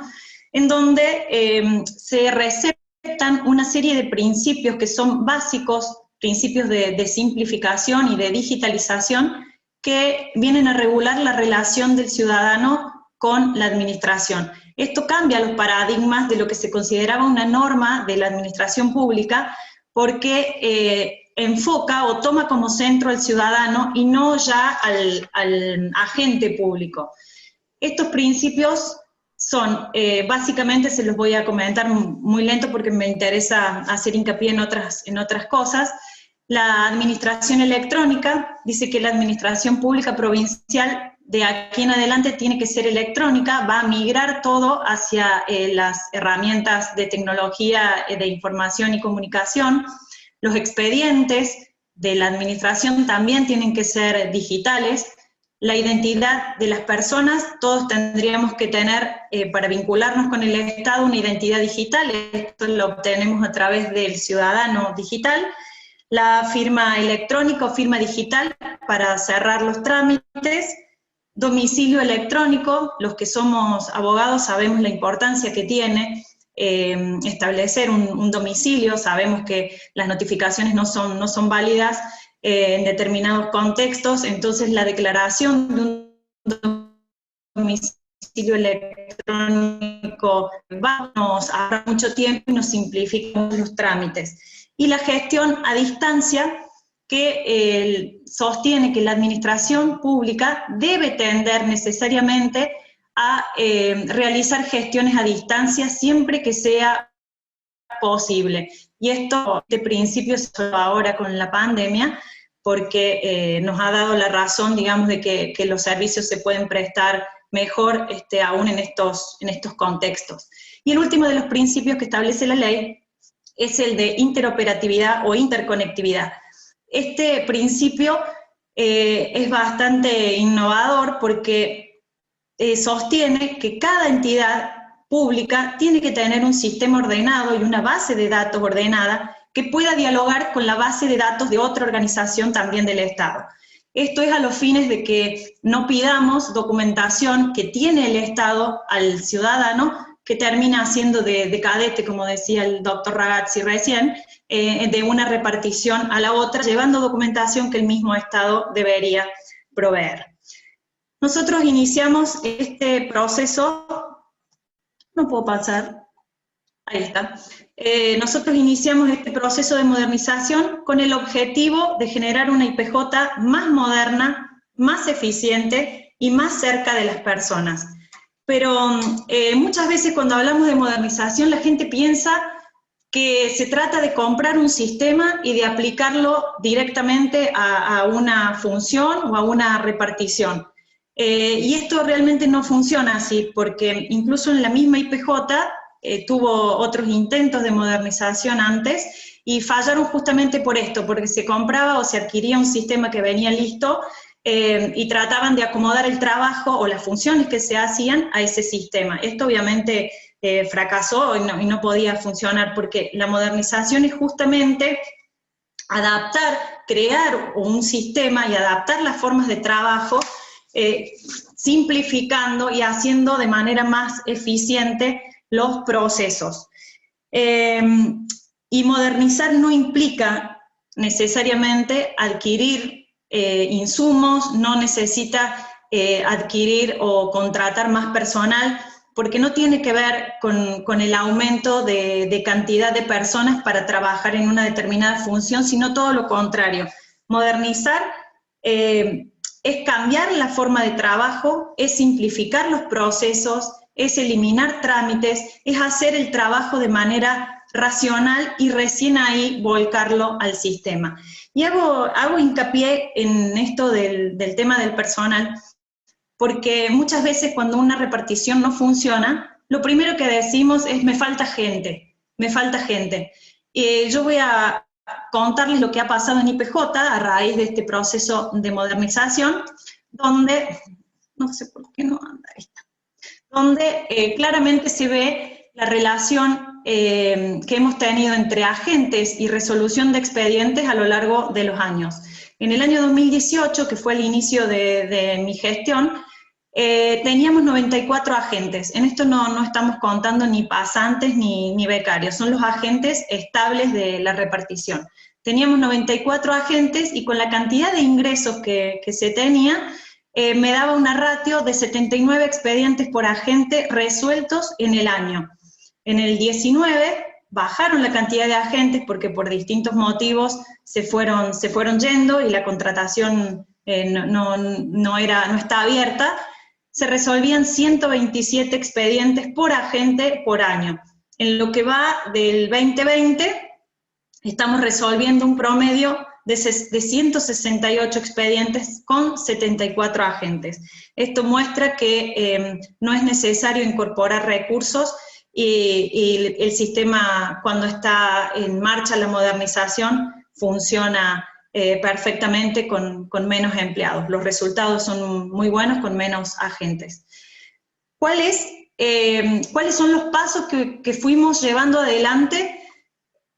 en donde se receptan una serie de principios que son básicos, principios de simplificación y de digitalización, que vienen a regular la relación del ciudadano con la administración. Esto cambia los paradigmas de lo que se consideraba una norma de la administración pública, porque enfoca o toma como centro al ciudadano y no ya al agente público. Estos principios son, básicamente se los voy a comentar muy lento porque me interesa hacer hincapié en otras cosas. La administración electrónica dice que la administración pública provincial de aquí en adelante tiene que ser electrónica, va a migrar todo hacia las herramientas de tecnología de información y comunicación. Los expedientes de la administración también tienen que ser digitales. La identidad de las personas, todos tendríamos que tener, para vincularnos con el Estado, una identidad digital. Esto lo obtenemos a través del ciudadano digital. La firma electrónica o firma digital para cerrar los trámites. Domicilio electrónico, los que somos abogados sabemos la importancia que tiene establecer un domicilio. Sabemos que las notificaciones no son válidas en determinados contextos, entonces la declaración de un domicilio electrónico nos ahorra mucho tiempo y nos simplifica los trámites. Y la gestión a distancia, que sostiene que la administración pública debe tender necesariamente a realizar gestiones a distancia siempre que sea posible. Y esto de principio ahora con la pandemia, porque nos ha dado la razón, digamos, de que los servicios se pueden prestar mejor aún en estos contextos. Y el último de los principios que establece la ley es el de interoperatividad o interconectividad. Este principio es bastante innovador porque sostiene que cada entidad pública tiene que tener un sistema ordenado y una base de datos ordenada que pueda dialogar con la base de datos de otra organización también del Estado. Esto es a los fines de que no pidamos documentación que tiene el Estado al ciudadano, que termina haciendo de cadete, como decía el doctor Ragazzi recién, de una repartición a la otra, llevando documentación que el mismo Estado debería proveer. Nosotros iniciamos este proceso, no puedo pasar, ahí está. Nosotros iniciamos este proceso de modernización con el objetivo de generar una IPJ más moderna, más eficiente y más cerca de las personas. Pero muchas veces cuando hablamos de modernización la gente piensa que se trata de comprar un sistema y de aplicarlo directamente a una función o a una repartición. Y esto realmente no funciona así, porque incluso en la misma IPJ tuvo otros intentos de modernización antes y fallaron justamente por esto, porque se compraba o se adquiría un sistema que venía listo y trataban de acomodar el trabajo o las funciones que se hacían a ese sistema. Esto obviamente fracasó y no podía funcionar, porque la modernización es justamente adaptar, crear un sistema y adaptar las formas de trabajo, simplificando y haciendo de manera más eficiente los procesos. Y modernizar no implica necesariamente adquirir insumos, no necesita adquirir o contratar más personal, porque no tiene que ver con el aumento de cantidad de personas para trabajar en una determinada función, sino todo lo contrario. Modernizar es cambiar la forma de trabajo, es simplificar los procesos, es eliminar trámites, es hacer el trabajo de manera racional y recién ahí volcarlo al sistema. Y hago hincapié en esto del tema del personal, porque muchas veces cuando una repartición no funciona, lo primero que decimos es me falta gente, me falta gente. Yo voy a contarles lo que ha pasado en IPJ a raíz de este proceso de modernización, donde, no sé por qué no anda esta, donde claramente se ve la relación que hemos tenido entre agentes y resolución de expedientes a lo largo de los años. En el año 2018, que fue el inicio de mi gestión, teníamos 94 agentes. En esto no estamos contando ni pasantes ni becarios, son los agentes estables de la repartición. Teníamos 94 agentes y con la cantidad de ingresos que se tenía, me daba una ratio de 79 expedientes por agente resueltos en el año. En el 19 bajaron la cantidad de agentes porque por distintos motivos se fueron yendo y la contratación no está abierta. Se resolvían 127 expedientes por agente por año. En lo que va del 2020, estamos resolviendo un promedio de 168 expedientes con 74 agentes. Esto muestra que no es necesario incorporar recursos y el sistema, cuando está en marcha la modernización, funciona perfectamente con menos empleados. Los resultados son muy buenos con menos agentes. ¿Cuáles son los pasos que fuimos llevando adelante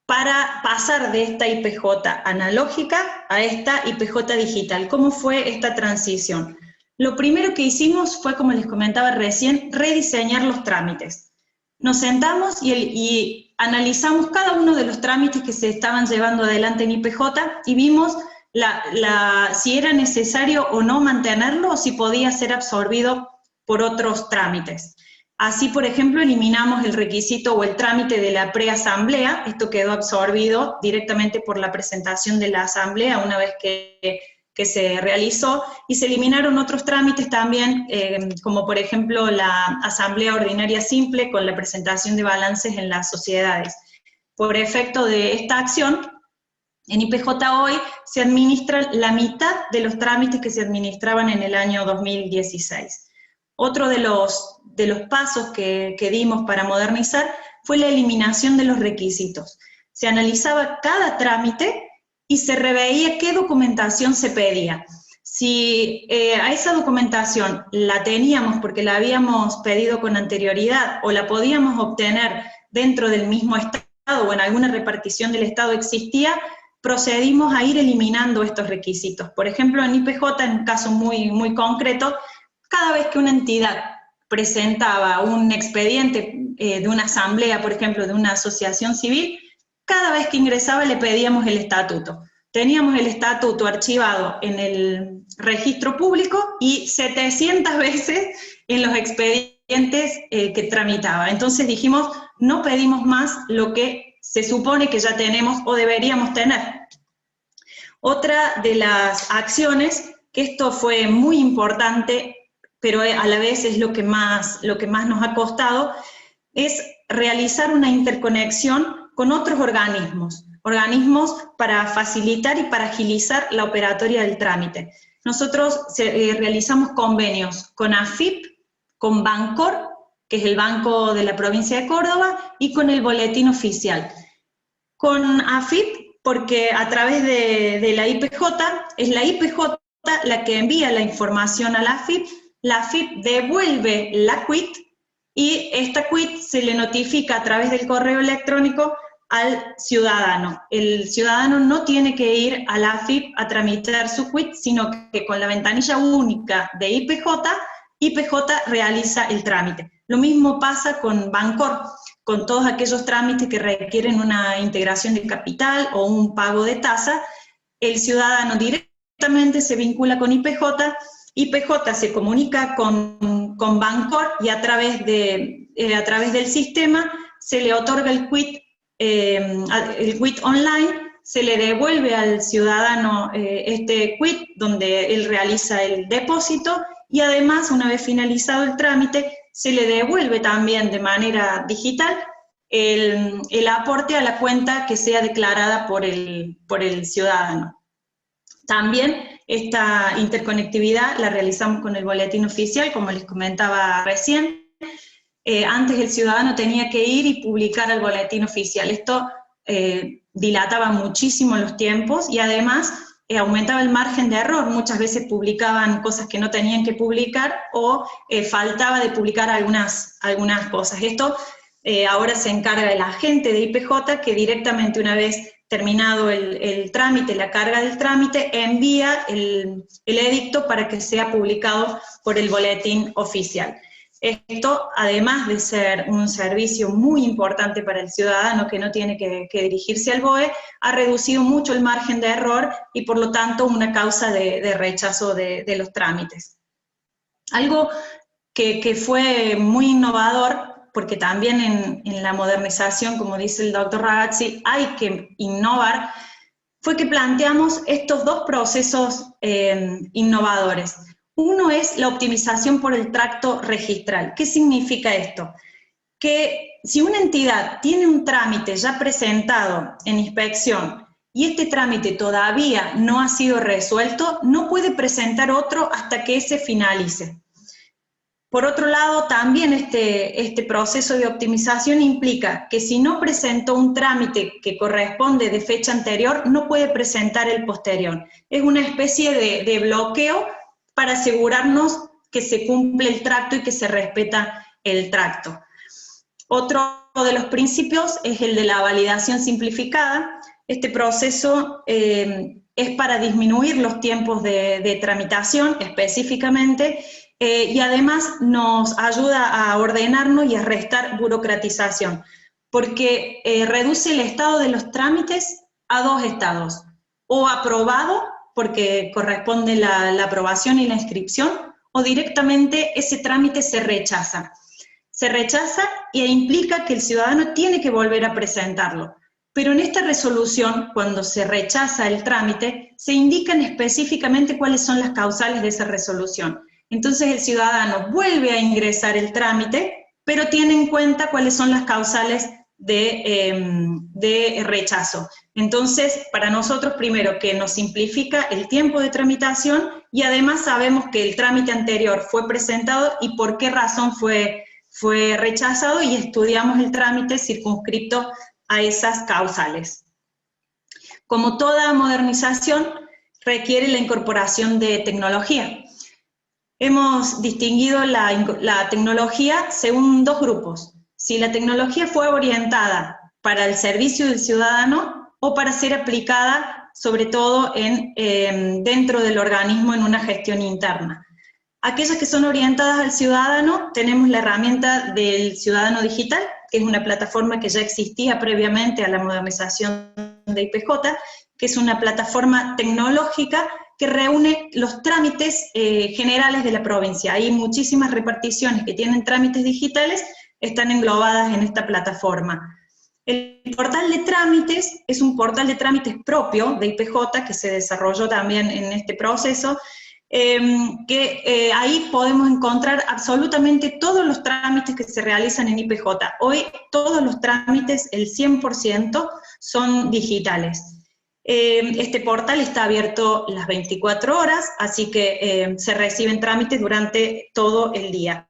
para pasar de esta IPJ analógica a esta IPJ digital? ¿Cómo fue esta transición? Lo primero que hicimos fue, como les comentaba recién, rediseñar los trámites. Nos sentamos y analizamos cada uno de los trámites que se estaban llevando adelante en IPJ y vimos si era necesario o no mantenerlo o si podía ser absorbido por otros trámites. Así, por ejemplo, eliminamos el requisito o el trámite de la preasamblea. Esto quedó absorbido directamente por la presentación de la asamblea una vez que se realizó, y se eliminaron otros trámites también, como por ejemplo la asamblea ordinaria simple con la presentación de balances en las sociedades. Por efecto de esta acción, en IPJ hoy se administra la mitad de los trámites que se administraban en el año 2016. Otro de los pasos que dimos para modernizar fue la eliminación de los requisitos. Se analizaba cada trámite y se reveía qué documentación se pedía. Si a esa documentación la teníamos porque la habíamos pedido con anterioridad o la podíamos obtener dentro del mismo estado o en alguna repartición del estado existía, procedimos a ir eliminando estos requisitos. Por ejemplo, en IPJ, en un caso muy, muy concreto, cada vez que una entidad presentaba un expediente de una asamblea, por ejemplo, de una asociación civil, cada vez que ingresaba le pedíamos el estatuto. Teníamos el estatuto archivado en el registro público y 700 veces en los expedientes que tramitaba. Entonces dijimos, no pedimos más lo que se supone que ya tenemos o deberíamos tener. Otra de las acciones, que esto fue muy importante, pero a la vez es lo que más nos ha costado, es realizar una interconexión con otros organismos para facilitar y para agilizar la operatoria del trámite. Nosotros realizamos convenios con AFIP, con Bancor, que es el Banco de la Provincia de Córdoba, y con el Boletín Oficial. Con AFIP, porque a través de la IPJ, es la IPJ la que envía la información a la AFIP devuelve la quit, y esta quit se le notifica a través del correo electrónico al ciudadano. El ciudadano no tiene que ir a la AFIP a tramitar su quit, sino que con la ventanilla única de IPJ realiza el trámite. Lo mismo pasa con Bancor, con todos aquellos trámites que requieren una integración de capital o un pago de tasa. El ciudadano directamente se vincula con IPJ se comunica con Bancor, y a través del sistema se le otorga el quit online, se le devuelve al ciudadano este quit donde él realiza el depósito, y además, una vez finalizado el trámite, se le devuelve también de manera digital el aporte a la cuenta que sea declarada por el ciudadano. También esta interconectividad la realizamos con el Boletín Oficial, como les comentaba recién. Antes el ciudadano tenía que ir y publicar el Boletín Oficial. Esto dilataba muchísimo los tiempos y además aumentaba el margen de error. Muchas veces publicaban cosas que no tenían que publicar o faltaba de publicar algunas cosas. Esto ahora se encarga el agente de IPJ, que directamente, una vez terminado el trámite, la carga del trámite, envía el edicto para que sea publicado por el Boletín Oficial. Esto, además de ser un servicio muy importante para el ciudadano que no tiene que dirigirse al BOE, ha reducido mucho el margen de error y por lo tanto una causa de rechazo de los trámites. Algo que fue muy innovador, porque también en la modernización, como dice el doctor Ragazzi, hay que innovar, fue que planteamos estos dos procesos innovadores. Uno es la optimización por el tracto registral. ¿Qué significa esto? Que si una entidad tiene un trámite ya presentado en inspección y este trámite todavía no ha sido resuelto, no puede presentar otro hasta que ese finalice. Por otro lado, también este proceso de optimización implica que si no presentó un trámite que corresponde de fecha anterior, no puede presentar el posterior. Es una especie de bloqueo para asegurarnos que se cumple el tracto y que se respeta el tracto. Otro de los principios es el de la validación simplificada. Este proceso es para disminuir los tiempos de tramitación específicamente, y además nos ayuda a ordenarnos y a restar burocratización, porque reduce el estado de los trámites a dos estados: o aprobado, porque corresponde la aprobación y la inscripción, o directamente ese trámite se rechaza. Se rechaza e implica que el ciudadano tiene que volver a presentarlo. Pero en esta resolución, cuando se rechaza el trámite, se indican específicamente cuáles son las causales de esa resolución. Entonces el ciudadano vuelve a ingresar el trámite, pero tiene en cuenta cuáles son las causales de rechazo. Entonces, para nosotros, primero, que nos simplifica el tiempo de tramitación, y además sabemos que el trámite anterior fue presentado y por qué razón fue rechazado, y estudiamos el trámite circunscripto a esas causales. Como toda modernización, requiere la incorporación de tecnología. Hemos distinguido la tecnología según dos grupos. Si la tecnología fue orientada para el servicio del ciudadano o para ser aplicada, sobre todo dentro del organismo en una gestión interna. Aquellas que son orientadas al ciudadano, tenemos la herramienta del Ciudadano Digital, que es una plataforma que ya existía previamente a la modernización de IPJ, que es una plataforma tecnológica que reúne los trámites generales de la provincia. Hay muchísimas reparticiones que tienen trámites digitales, están englobadas en esta plataforma. El portal de trámites es un portal de trámites propio de IPJ, que se desarrolló también en este proceso, ahí podemos encontrar absolutamente todos los trámites que se realizan en IPJ. Hoy todos los trámites, el 100%, son digitales. Este portal está abierto las 24 horas, así que se reciben trámites durante todo el día.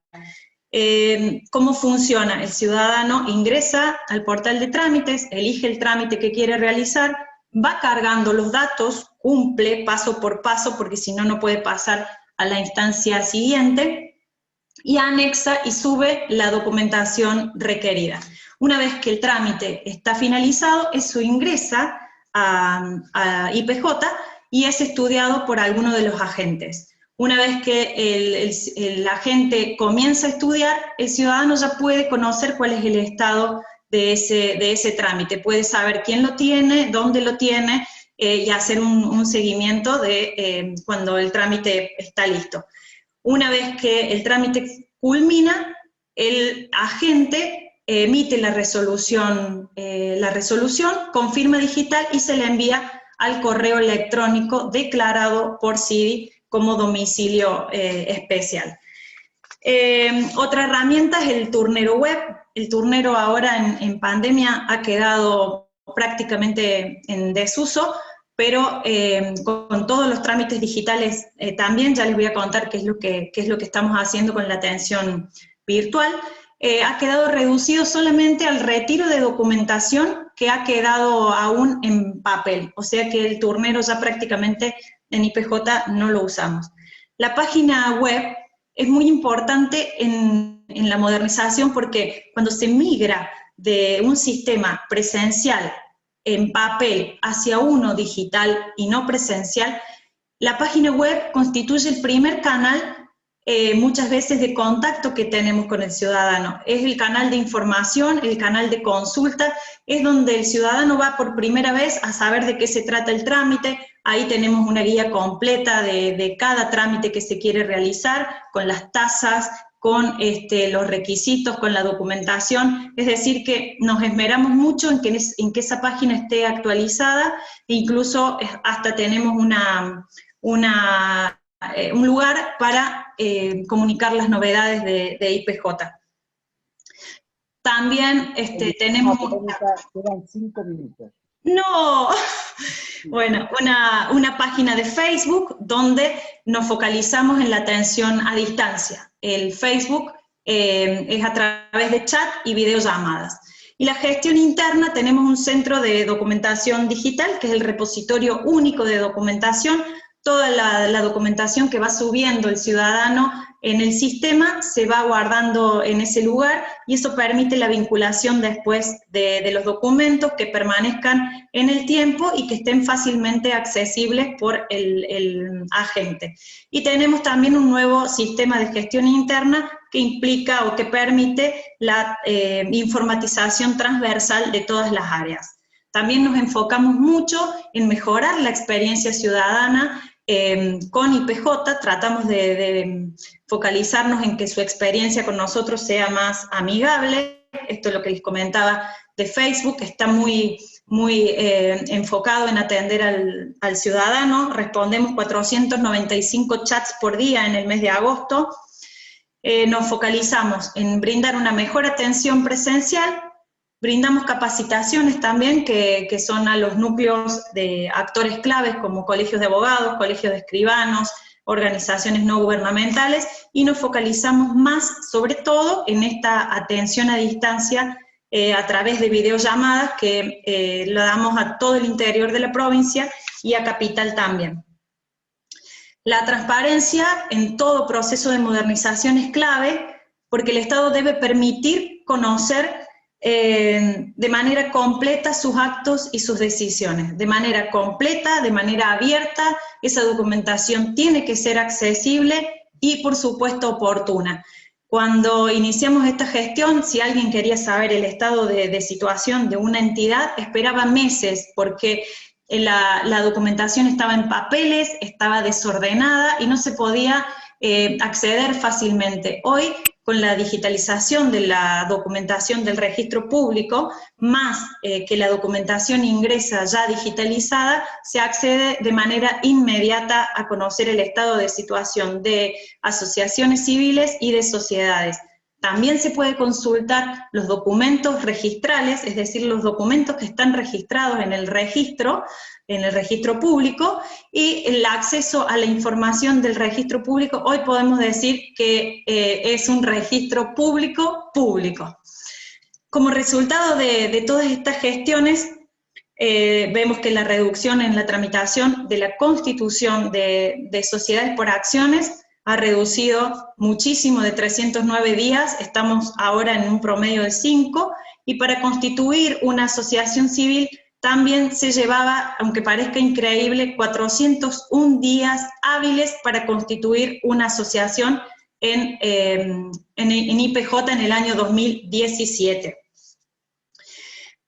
¿Cómo funciona? El ciudadano ingresa al portal de trámites, elige el trámite que quiere realizar, va cargando los datos, cumple paso por paso, porque si no, no puede pasar a la instancia siguiente, y anexa y sube la documentación requerida. Una vez que el trámite está finalizado, eso ingresa a IPJ y es estudiado por alguno de los agentes. Una vez que el agente comienza a estudiar, el ciudadano ya puede conocer cuál es el estado de ese trámite, puede saber quién lo tiene, dónde lo tiene, y hacer un seguimiento de cuando el trámite está listo. Una vez que el trámite culmina, el agente emite la resolución, con firma digital y se la envía al correo electrónico declarado por CIDI como domicilio especial. Otra herramienta es el turnero web. El turnero ahora en pandemia ha quedado prácticamente en desuso, pero con todos los trámites digitales también, ya les voy a contar qué es lo que estamos haciendo con la atención virtual. Ha quedado reducido solamente al retiro de documentación que ha quedado aún en papel, o sea que el turnero ya prácticamente en IPJ no lo usamos. La página web es muy importante en la modernización porque cuando se migra de un sistema presencial en papel hacia uno digital y no presencial, la página web constituye el primer canal muchas veces de contacto que tenemos con el ciudadano. Es el canal de información, el canal de consulta, es donde el ciudadano va por primera vez a saber de qué se trata el trámite. Ahí tenemos una guía completa de cada trámite que se quiere realizar, con las tasas, con los requisitos, con la documentación. Es decir, que nos esmeramos mucho en que esa página esté actualizada, e incluso hasta tenemos un lugar para comunicar las novedades de IPJ. También tenemos... Quedan 5 minutos. ¡No! Bueno, una página de Facebook donde nos focalizamos en la atención a distancia. El Facebook es a través de chat y videollamadas. Y la gestión interna, tenemos un centro de documentación digital, que es el repositorio único de documentación. Toda la documentación que va subiendo el ciudadano en el sistema se va guardando en ese lugar, y eso permite la vinculación después de los documentos, que permanezcan en el tiempo y que estén fácilmente accesibles por el agente. Y tenemos también un nuevo sistema de gestión interna que implica o que permite la informatización transversal de todas las áreas. También nos enfocamos mucho en mejorar la experiencia ciudadana. con IPJ tratamos de focalizarnos en que su experiencia con nosotros sea más amigable. Esto es lo que les comentaba de Facebook, que está muy enfocado en atender al ciudadano. Respondemos 495 chats por día en el mes de agosto. Nos focalizamos en brindar una mejor atención presencial. Brindamos capacitaciones también que son a los núcleos de actores claves como colegios de abogados, colegios de escribanos, organizaciones no gubernamentales, y nos focalizamos más sobre todo en esta atención a distancia a través de videollamadas que lo damos a todo el interior de la provincia y a Capital también. La transparencia en todo proceso de modernización es clave porque el Estado debe permitir conocer de manera completa sus actos y sus decisiones, de manera completa, de manera abierta. Esa documentación tiene que ser accesible y, por supuesto, oportuna. Cuando iniciamos esta gestión, si alguien quería saber el estado de situación de una entidad, esperaba meses, porque la documentación estaba en papeles, estaba desordenada y no se podía acceder fácilmente. Hoy, con la digitalización de la documentación del registro público, más que la documentación ingresa ya digitalizada, se accede de manera inmediata a conocer el estado de situación de asociaciones civiles y de sociedades. También se puede consultar los documentos registrales, es decir, los documentos que están registrados en el registro público, y el acceso a la información del registro público, hoy podemos decir que es un registro público. Como resultado de todas estas gestiones, vemos que la reducción en la tramitación de la constitución de sociedades por acciones ha reducido muchísimo, de 309 días, estamos ahora en un promedio de 5, y para constituir una asociación civil también se llevaba, aunque parezca increíble, 401 días hábiles para constituir una asociación en IPJ en el año 2017.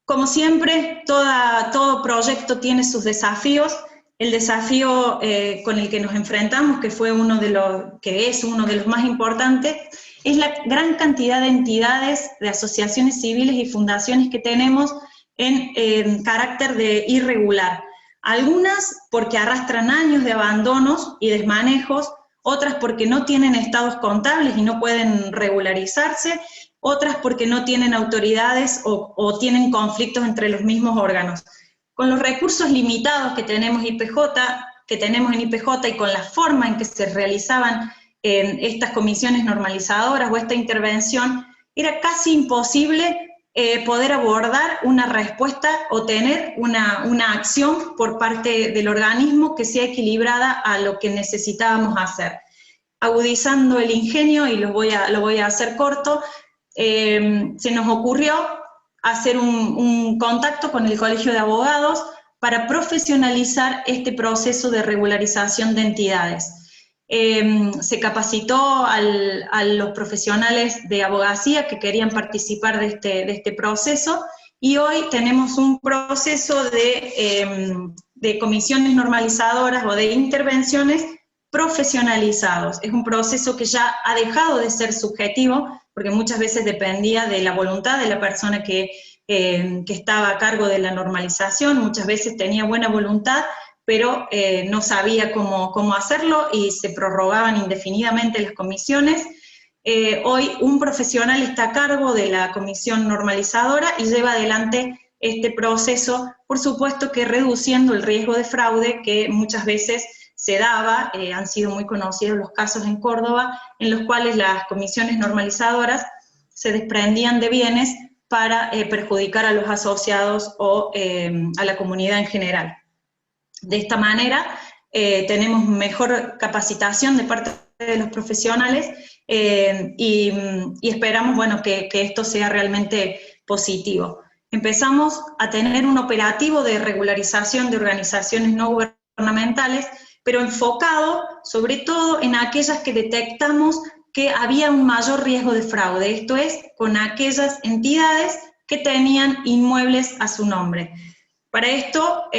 Como siempre, todo proyecto tiene sus desafíos. El desafío con el que nos enfrentamos, que es uno de los más importantes, es la gran cantidad de entidades, de asociaciones civiles y fundaciones que tenemos en carácter de irregular. Algunas porque arrastran años de abandonos y desmanejos, otras porque no tienen estados contables y no pueden regularizarse, otras porque no tienen autoridades o tienen conflictos entre los mismos órganos. Con los recursos limitados que tenemos en IPJ y con la forma en que se realizaban estas comisiones normalizadoras o esta intervención, era casi imposible poder abordar una respuesta o tener una acción por parte del organismo que sea equilibrada a lo que necesitábamos hacer. Agudizando el ingenio, y lo voy a hacer corto, se nos ocurrió hacer un contacto con el Colegio de Abogados para profesionalizar este proceso de regularización de entidades. Se capacitó a los profesionales de abogacía que querían participar de este proceso, y hoy tenemos un proceso de comisiones normalizadoras o de intervenciones profesionalizados. Es un proceso que ya ha dejado de ser subjetivo, porque muchas veces dependía de la voluntad de la persona que estaba a cargo de la normalización, muchas veces tenía buena voluntad, pero no sabía cómo hacerlo y se prorrogaban indefinidamente las comisiones. Hoy un profesional está a cargo de la comisión normalizadora y lleva adelante este proceso, por supuesto que reduciendo el riesgo de fraude que muchas veces se daba. Han sido muy conocidos los casos en Córdoba, en los cuales las comisiones normalizadoras se desprendían de bienes para perjudicar a los asociados o a la comunidad en general. De esta manera tenemos mejor capacitación de parte de los profesionales y esperamos, bueno, que esto sea realmente positivo. Empezamos a tener un operativo de regularización de organizaciones no gubernamentales, pero enfocado sobre todo en aquellas que detectamos que había un mayor riesgo de fraude, esto es, con aquellas entidades que tenían inmuebles a su nombre. Para esto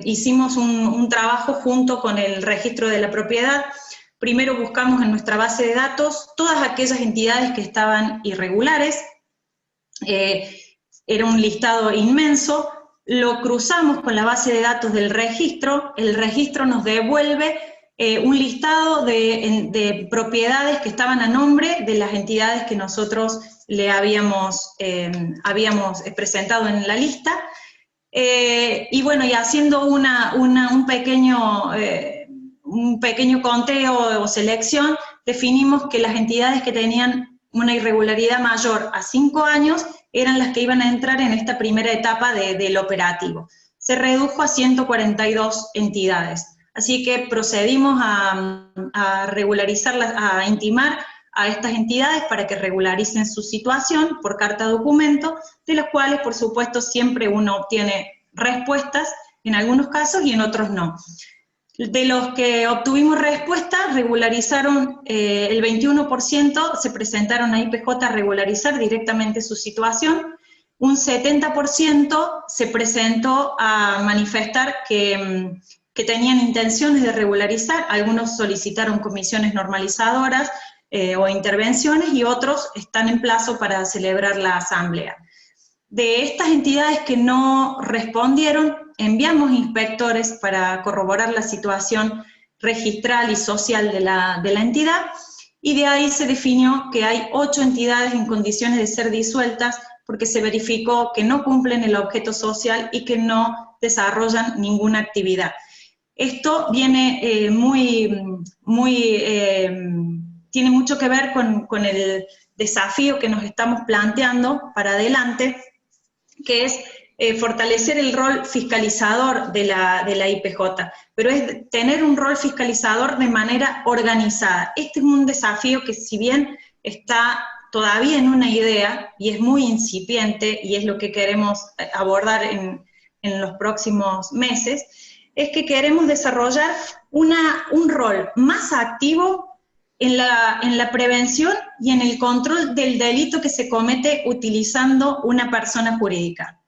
hicimos un trabajo junto con el registro de la propiedad. Primero buscamos en nuestra base de datos todas aquellas entidades que estaban irregulares. Era un listado inmenso. Lo cruzamos con la base de datos del registro. El registro nos devuelve un listado de propiedades que estaban a nombre de las entidades que nosotros le habíamos presentado en la lista. Y bueno, y haciendo un pequeño conteo o selección, definimos que las entidades que tenían una irregularidad mayor a 5 años eran las que iban a entrar en esta primera etapa del operativo. Se redujo a 142 entidades. Así que procedimos a regularizarlas, a intimar a estas entidades para que regularicen su situación por carta documento, de las cuales, por supuesto, siempre uno obtiene respuestas, en algunos casos y en otros no. De los que obtuvimos respuestas, regularizaron el 21%, se presentaron a IPJ a regularizar directamente su situación, un 70% se presentó a manifestar que tenían intenciones de regularizar, algunos solicitaron comisiones normalizadoras o intervenciones, y otros están en plazo para celebrar la asamblea. De estas entidades que no respondieron, enviamos inspectores para corroborar la situación registral y social de la entidad, y de ahí se definió que hay 8 entidades en condiciones de ser disueltas, porque se verificó que no cumplen el objeto social y que no desarrollan ninguna actividad. Esto viene tiene mucho que ver con el desafío que nos estamos planteando para adelante, que es fortalecer el rol fiscalizador de la IPJ, pero es tener un rol fiscalizador de manera organizada. Este es un desafío que, si bien está todavía en una idea, y es muy incipiente, y es lo que queremos abordar en los próximos meses, es que queremos desarrollar un rol más activo en la prevención y en el control del delito que se comete utilizando una persona jurídica.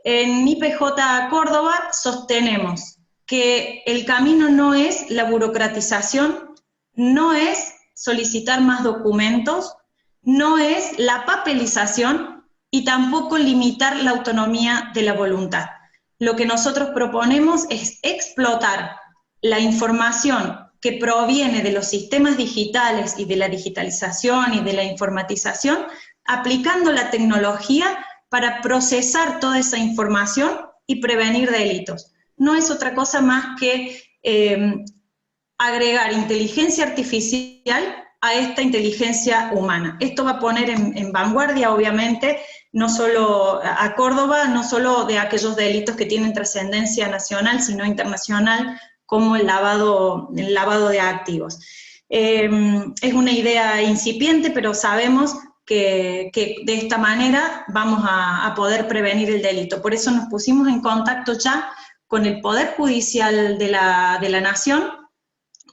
En IPJ Córdoba sostenemos que el camino no es la burocratización, no es solicitar más documentos, no es la papelización y tampoco limitar la autonomía de la voluntad. Lo que nosotros proponemos es explotar la información que proviene de los sistemas digitales y de la digitalización y de la informatización, aplicando la tecnología para procesar toda esa información y prevenir delitos. No es otra cosa más que agregar inteligencia artificial a esta inteligencia humana. Esto va a poner en vanguardia, obviamente, no solo a Córdoba, no solo de aquellos delitos que tienen trascendencia nacional, sino internacional, como el lavado de activos. Es una idea incipiente, pero sabemos que de esta manera vamos a poder prevenir el delito. Por eso nos pusimos en contacto ya con el Poder Judicial de la Nación,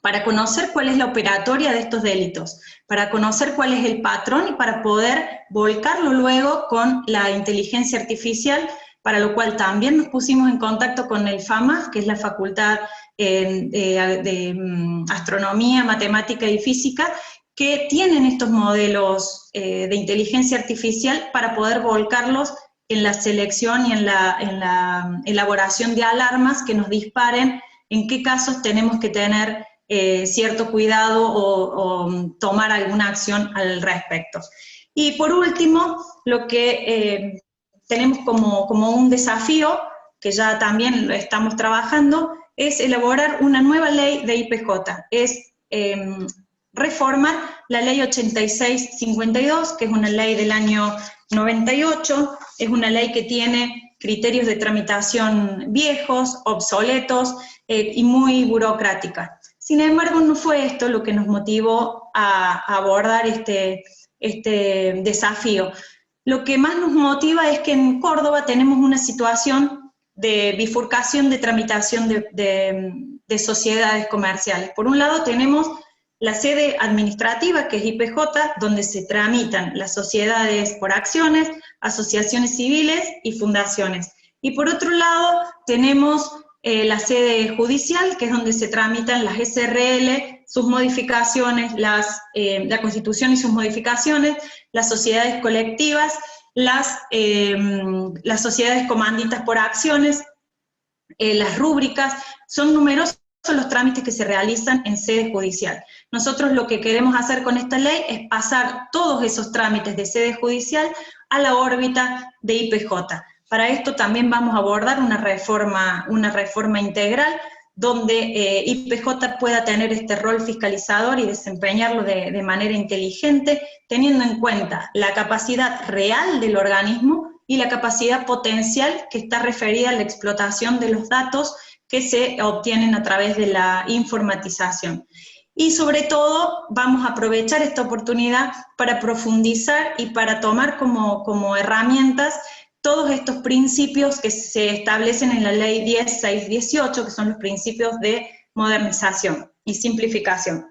para conocer cuál es la operatoria de estos delitos, para conocer cuál es el patrón y para poder volcarlo luego con la inteligencia artificial, para lo cual también nos pusimos en contacto con el FAMAS, que es la Facultad de Astronomía, Matemática y Física, que tienen estos modelos de inteligencia artificial para poder volcarlos en la selección y en la elaboración de alarmas que nos disparen en qué casos tenemos que tener cierto cuidado o tomar alguna acción al respecto. Y por último, lo que tenemos como un desafío, que ya también lo estamos trabajando, es elaborar una nueva ley de IPJ, es reformar la ley 8652, que es una ley del año 98, es una ley que tiene criterios de tramitación viejos, obsoletos y muy burocrática. Sin embargo, no fue esto lo que nos motivó a abordar este desafío. Lo que más nos motiva es que en Córdoba tenemos una situación de bifurcación de tramitación de sociedades comerciales. Por un lado tenemos la sede administrativa, que es IPJ, donde se tramitan las sociedades por acciones, asociaciones civiles y fundaciones. Y por otro lado, tenemos la sede judicial, que es donde se tramitan las SRL, sus modificaciones, la Constitución y sus modificaciones, las sociedades colectivas, las sociedades comanditas por acciones, las rúbricas. Son numerosos los trámites que se realizan en sede judicial. Nosotros lo que queremos hacer con esta ley es pasar todos esos trámites de sede judicial a la órbita de IPJ. Para esto también vamos a abordar una reforma integral donde IPJ pueda tener este rol fiscalizador y desempeñarlo de manera inteligente, teniendo en cuenta la capacidad real del organismo y la capacidad potencial que está referida a la explotación de los datos que se obtienen a través de la informatización. Y sobre todo vamos a aprovechar esta oportunidad para profundizar y para tomar como herramientas todos estos principios que se establecen en la ley 10.618, que son los principios de modernización y simplificación.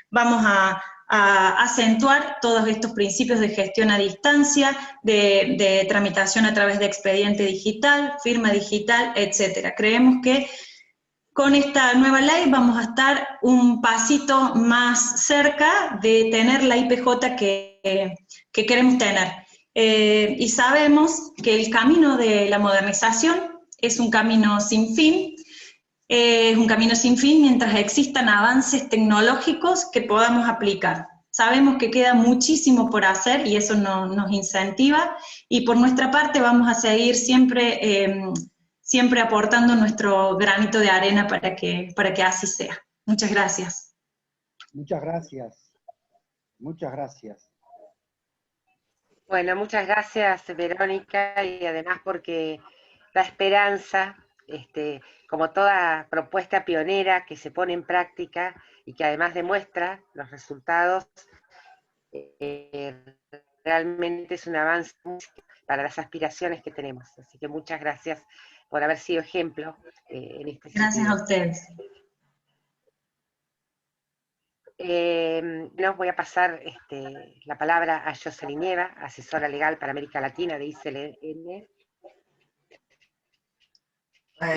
Vamos a acentuar todos estos principios de gestión a distancia, de tramitación a través de expediente digital, firma digital, etc. Creemos que con esta nueva ley vamos a estar un pasito más cerca de tener la IPJ que queremos tener. Y sabemos que el camino de la modernización es un camino sin fin, mientras existan avances tecnológicos que podamos aplicar. Sabemos que queda muchísimo por hacer y eso nos incentiva, y por nuestra parte vamos a seguir siempre aportando nuestro granito de arena para que así sea. Muchas gracias. Muchas gracias. Muchas gracias. Bueno, muchas gracias, Verónica, y además porque da esperanza, como toda propuesta pionera que se pone en práctica y que además demuestra los resultados, realmente es un avance para las aspiraciones que tenemos. Así que muchas gracias por haber sido ejemplo en este sentido. Gracias a ustedes. Nos voy a pasar la palabra a Jocelyn Nieva, asesora legal para América Latina de ICLN,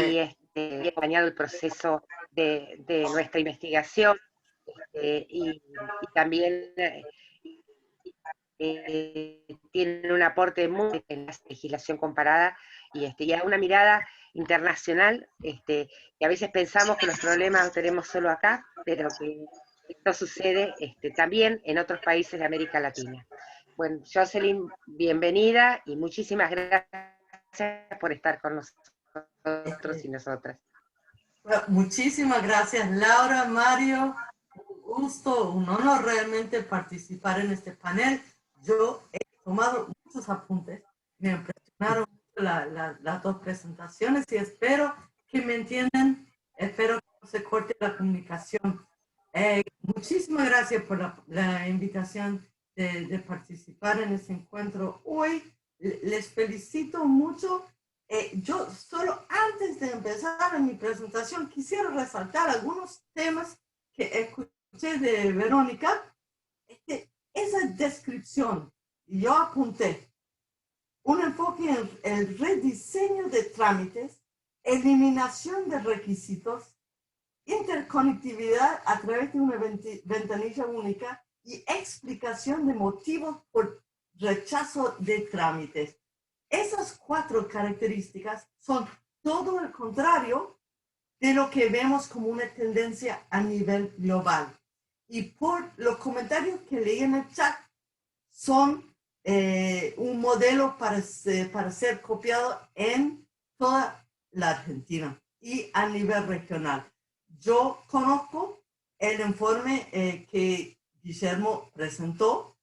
y acompañado el proceso de nuestra investigación, y también tiene un aporte muy en la legislación comparada y a una mirada internacional, que a veces pensamos que los problemas los tenemos solo acá, pero que esto sucede también en otros países de América Latina. Bueno, Jocelyn, bienvenida y muchísimas gracias por estar con nosotros y nosotras. Bueno, muchísimas gracias, Laura, Mario. Un gusto, un honor realmente participar en este panel. Yo he tomado muchos apuntes, me impresionaron las dos presentaciones y espero que me entiendan, espero que no se corte la comunicación. Muchísimas gracias por la invitación de participar en este encuentro hoy. Les felicito mucho. Yo solo antes de empezar en mi presentación quisiera resaltar algunos temas que escuché de Verónica. Esa descripción, yo apunté, un enfoque en el rediseño de trámites, eliminación de requisitos, interconectividad a través de una ventanilla única y explicación de motivos por rechazo de trámites. Esas 4 características son todo el contrario de lo que vemos como una tendencia a nivel global. Y por los comentarios que leí en el chat, son un modelo para ser copiado en toda la Argentina y a nivel regional. Yo conozco el informe que Guillermo presentó.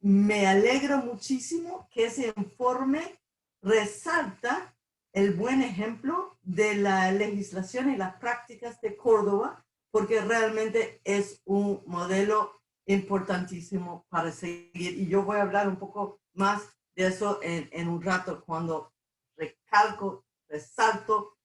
Me alegra muchísimo que ese informe resalta el buen ejemplo de la legislación y las prácticas de Córdoba, porque realmente es un modelo importantísimo para seguir. Y yo voy a hablar un poco más de eso en un rato, cuando resalto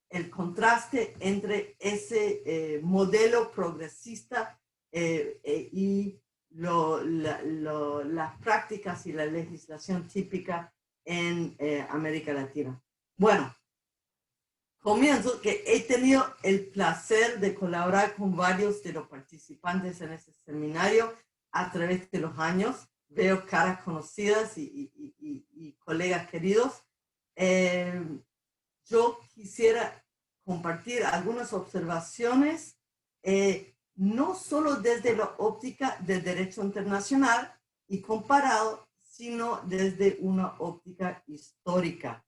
el contraste entre ese modelo progresista y las prácticas y la legislación típica en América Latina. Bueno, comienzo que he tenido el placer de colaborar con varios de los participantes en este seminario a través de los años. Veo caras conocidas y colegas queridos. Yo quisiera compartir algunas observaciones, no solo desde la óptica del derecho internacional y comparado, sino desde una óptica histórica.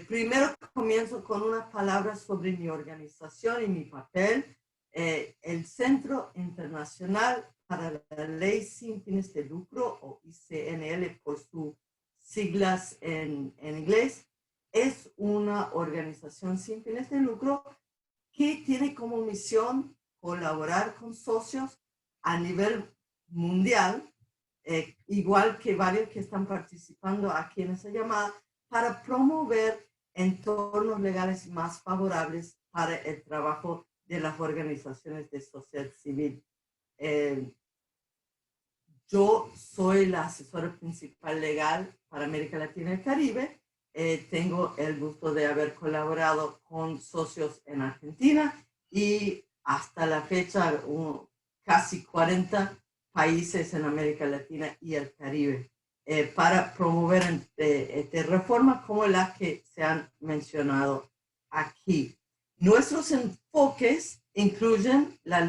Primero comienzo con unas palabras sobre mi organización y mi papel. El Centro Internacional para la Ley Sin Fines de Lucro, o ICNL por sus siglas en inglés, es una organización sin fines de lucro que tiene como misión colaborar con socios a nivel mundial, igual que varios que están participando aquí en esa llamada, para promover entornos legales más favorables para el trabajo de las organizaciones de sociedad civil. Yo soy la asesora principal legal para América Latina y el Caribe. Tengo el gusto de haber colaborado con socios en Argentina y hasta la fecha casi 40 países en América Latina y el Caribe para promover reformas como las que se han mencionado aquí. Nuestros enfoques incluyen la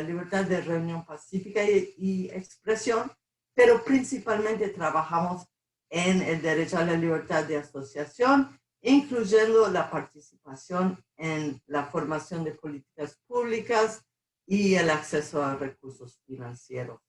libertad de reunión pacífica y expresión, pero principalmente trabajamos en el derecho a la libertad de asociación, incluyendo la participación en la formación de políticas públicas y el acceso a recursos financieros.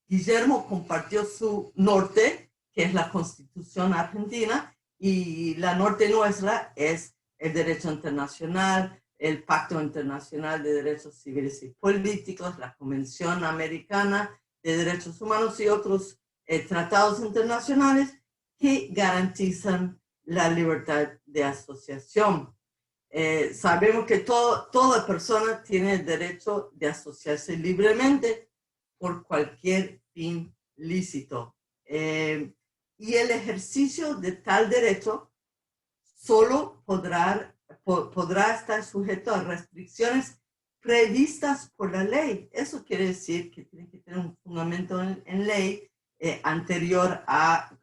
Guillermo compartió su norte, que es la Constitución argentina, y la norte nuestra es el derecho internacional, el Pacto Internacional de Derechos Civiles y Políticos, la Convención Americana de Derechos Humanos y otros tratados internacionales que garantizan la libertad de asociación. Sabemos que toda persona tiene el derecho de asociarse libremente por cualquier fin lícito. Y el ejercicio de tal derecho solo podrá estar sujeto a restricciones previstas por la ley. Eso quiere decir que tiene que tener un fundamento en ley anterior a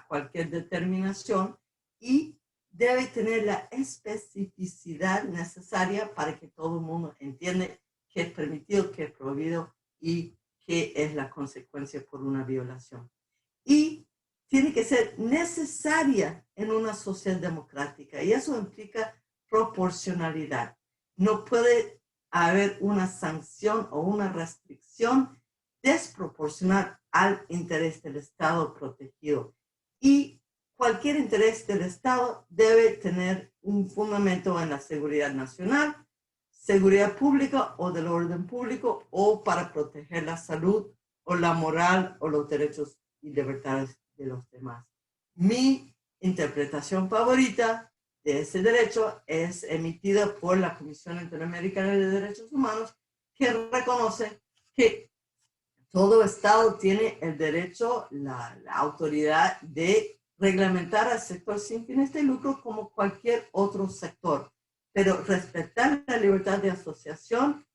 cualquier determinación y debe tener la especificidad necesaria para que todo el mundo entienda qué es permitido, qué es prohibido y qué es la consecuencia por una violación. Y tiene que ser necesaria en una sociedad democrática y eso implica proporcionalidad. No puede haber una sanción o una restricción desproporcional al interés del Estado protegido. Y cualquier interés del Estado debe tener un fundamento en la seguridad nacional, seguridad pública o del orden público o para proteger la salud o la moral o los derechos y libertades de los demás. Mi interpretación favorita de ese derecho es emitida por la Comisión Interamericana de Derechos Humanos, que reconoce que todo Estado tiene el derecho, la autoridad de reglamentar al sector sin fines de lucro como cualquier otro sector. Pero respetar la libertad de asociación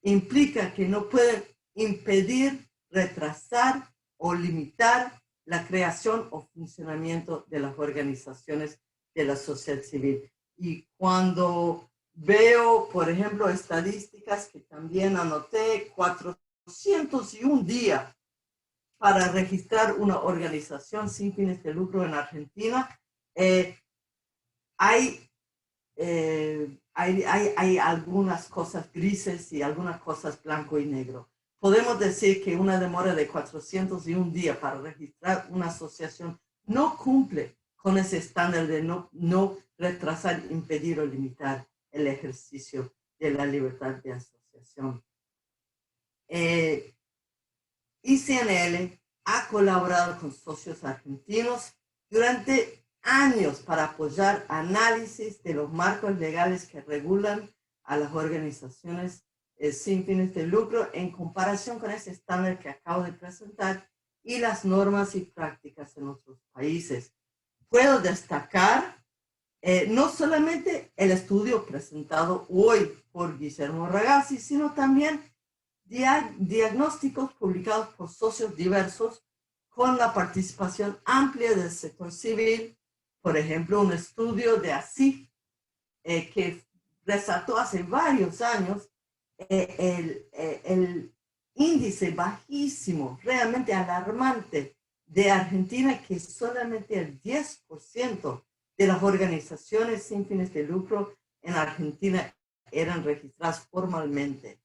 implica que no pueden impedir, retrasar o limitar la creación o funcionamiento de las organizaciones de la sociedad civil. Y cuando veo, por ejemplo, estadísticas que también anoté, 401 días para registrar una organización sin fines de lucro en Argentina, hay algunas cosas grises y algunas cosas blanco y negro. Podemos decir que una demora de 401 días para registrar una asociación no cumple con ese estándar de no retrasar, impedir o limitar el ejercicio de la libertad de asociación. ICNL ha colaborado con socios argentinos durante años para apoyar análisis de los marcos legales que regulan a las organizaciones sin fines de lucro en comparación con ese estándar que acabo de presentar y las normas y prácticas en otros países. Puedo destacar no solamente el estudio presentado hoy por Guillermo Ragazzi, sino también diagnósticos publicados por socios diversos con la participación amplia del sector civil. Por ejemplo, un estudio de ASIF que resaltó hace varios años el índice bajísimo, realmente alarmante, de Argentina, que solamente el 10% de las organizaciones sin fines de lucro en Argentina eran registradas formalmente.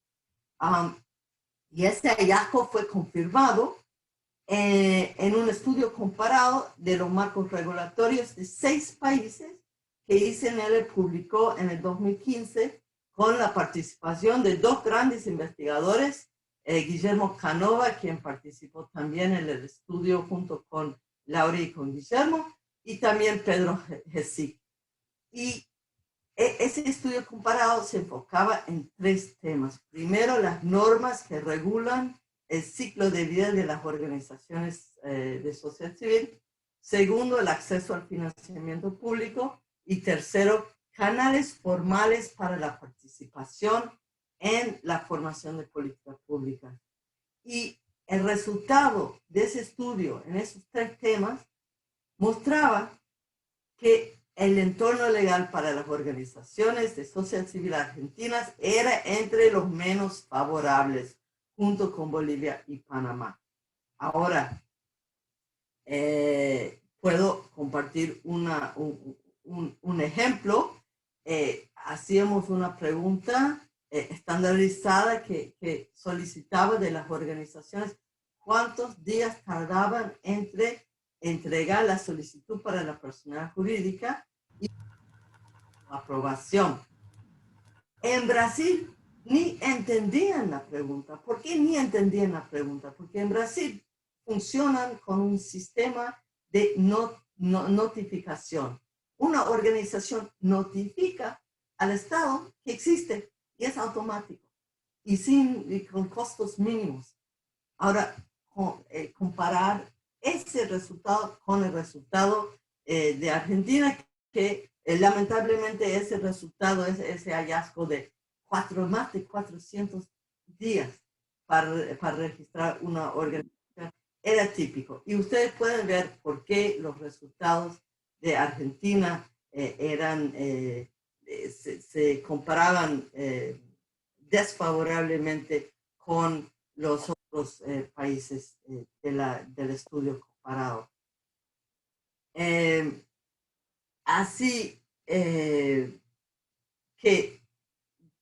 Y ese hallazgo fue confirmado en un estudio comparado de los marcos regulatorios de 6 países que ICNL publicó en el 2015 con la participación de 2 grandes investigadores, Guillermo Canova, quien participó también en el estudio junto con Laura y con Guillermo, y también Pedro Gesic. Y ese estudio comparado se enfocaba en 3 temas. Primero, las normas que regulan el ciclo de vida de las organizaciones de sociedad civil. Segundo, el acceso al financiamiento público. Y tercero, canales formales para la participación en la formación de políticas públicas. Y el resultado de ese estudio en esos 3 temas mostraba que el entorno legal para las organizaciones de sociedad civil argentinas era entre los menos favorables, junto con Bolivia y Panamá. Ahora, puedo compartir un ejemplo. Hacíamos una pregunta estandarizada que solicitaba de las organizaciones cuántos días tardaban entre entregar la solicitud para la personalidad jurídica y la aprobación. En Brasil ni entendían la pregunta. ¿Por qué ni entendían la pregunta? Porque en Brasil funcionan con un sistema de notificación. Una organización notifica al Estado que existe y es automático y con costos mínimos. Ahora, comparar ese resultado con el resultado de Argentina, que lamentablemente ese resultado, ese hallazgo de más de 400 días para registrar una organización, era típico. Y ustedes pueden ver por qué los resultados de Argentina se comparaban desfavorablemente con los otros países del estudio comparado. Así que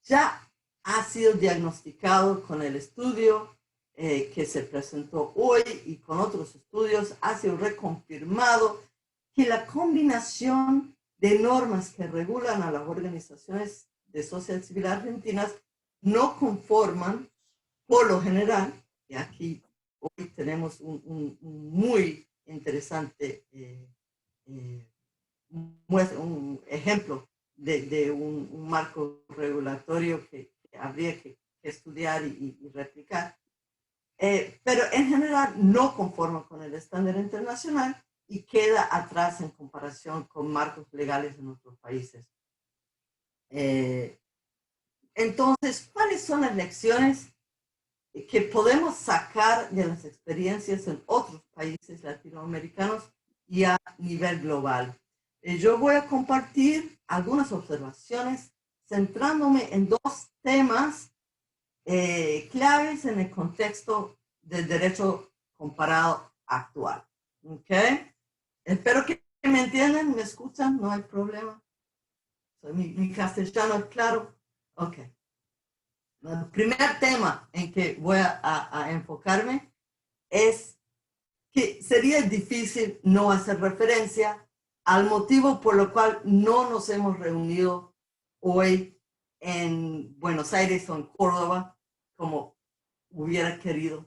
ya ha sido diagnosticado con el estudio que se presentó hoy y con otros estudios, ha sido reconfirmado que la combinación de normas que regulan a las organizaciones de sociedad civil argentinas no conforman, por lo general, y aquí hoy tenemos un muy interesante un ejemplo de un marco regulatorio que habría que estudiar y replicar. Pero en general no conforma con el estándar internacional y queda atrás en comparación con marcos legales en otros países. Entonces, ¿cuáles son las lecciones que podemos sacar de las experiencias en otros países latinoamericanos y a nivel global? Yo voy a compartir algunas observaciones centrándome en 2 temas claves en el contexto del derecho comparado actual. ¿Ok? Espero que me entiendan, me escuchan, no hay problema. Mi castellano es claro. Ok. El primer tema en que voy a enfocarme es que sería difícil no hacer referencia al motivo por lo cual no nos hemos reunido hoy en Buenos Aires o en Córdoba como hubiera querido,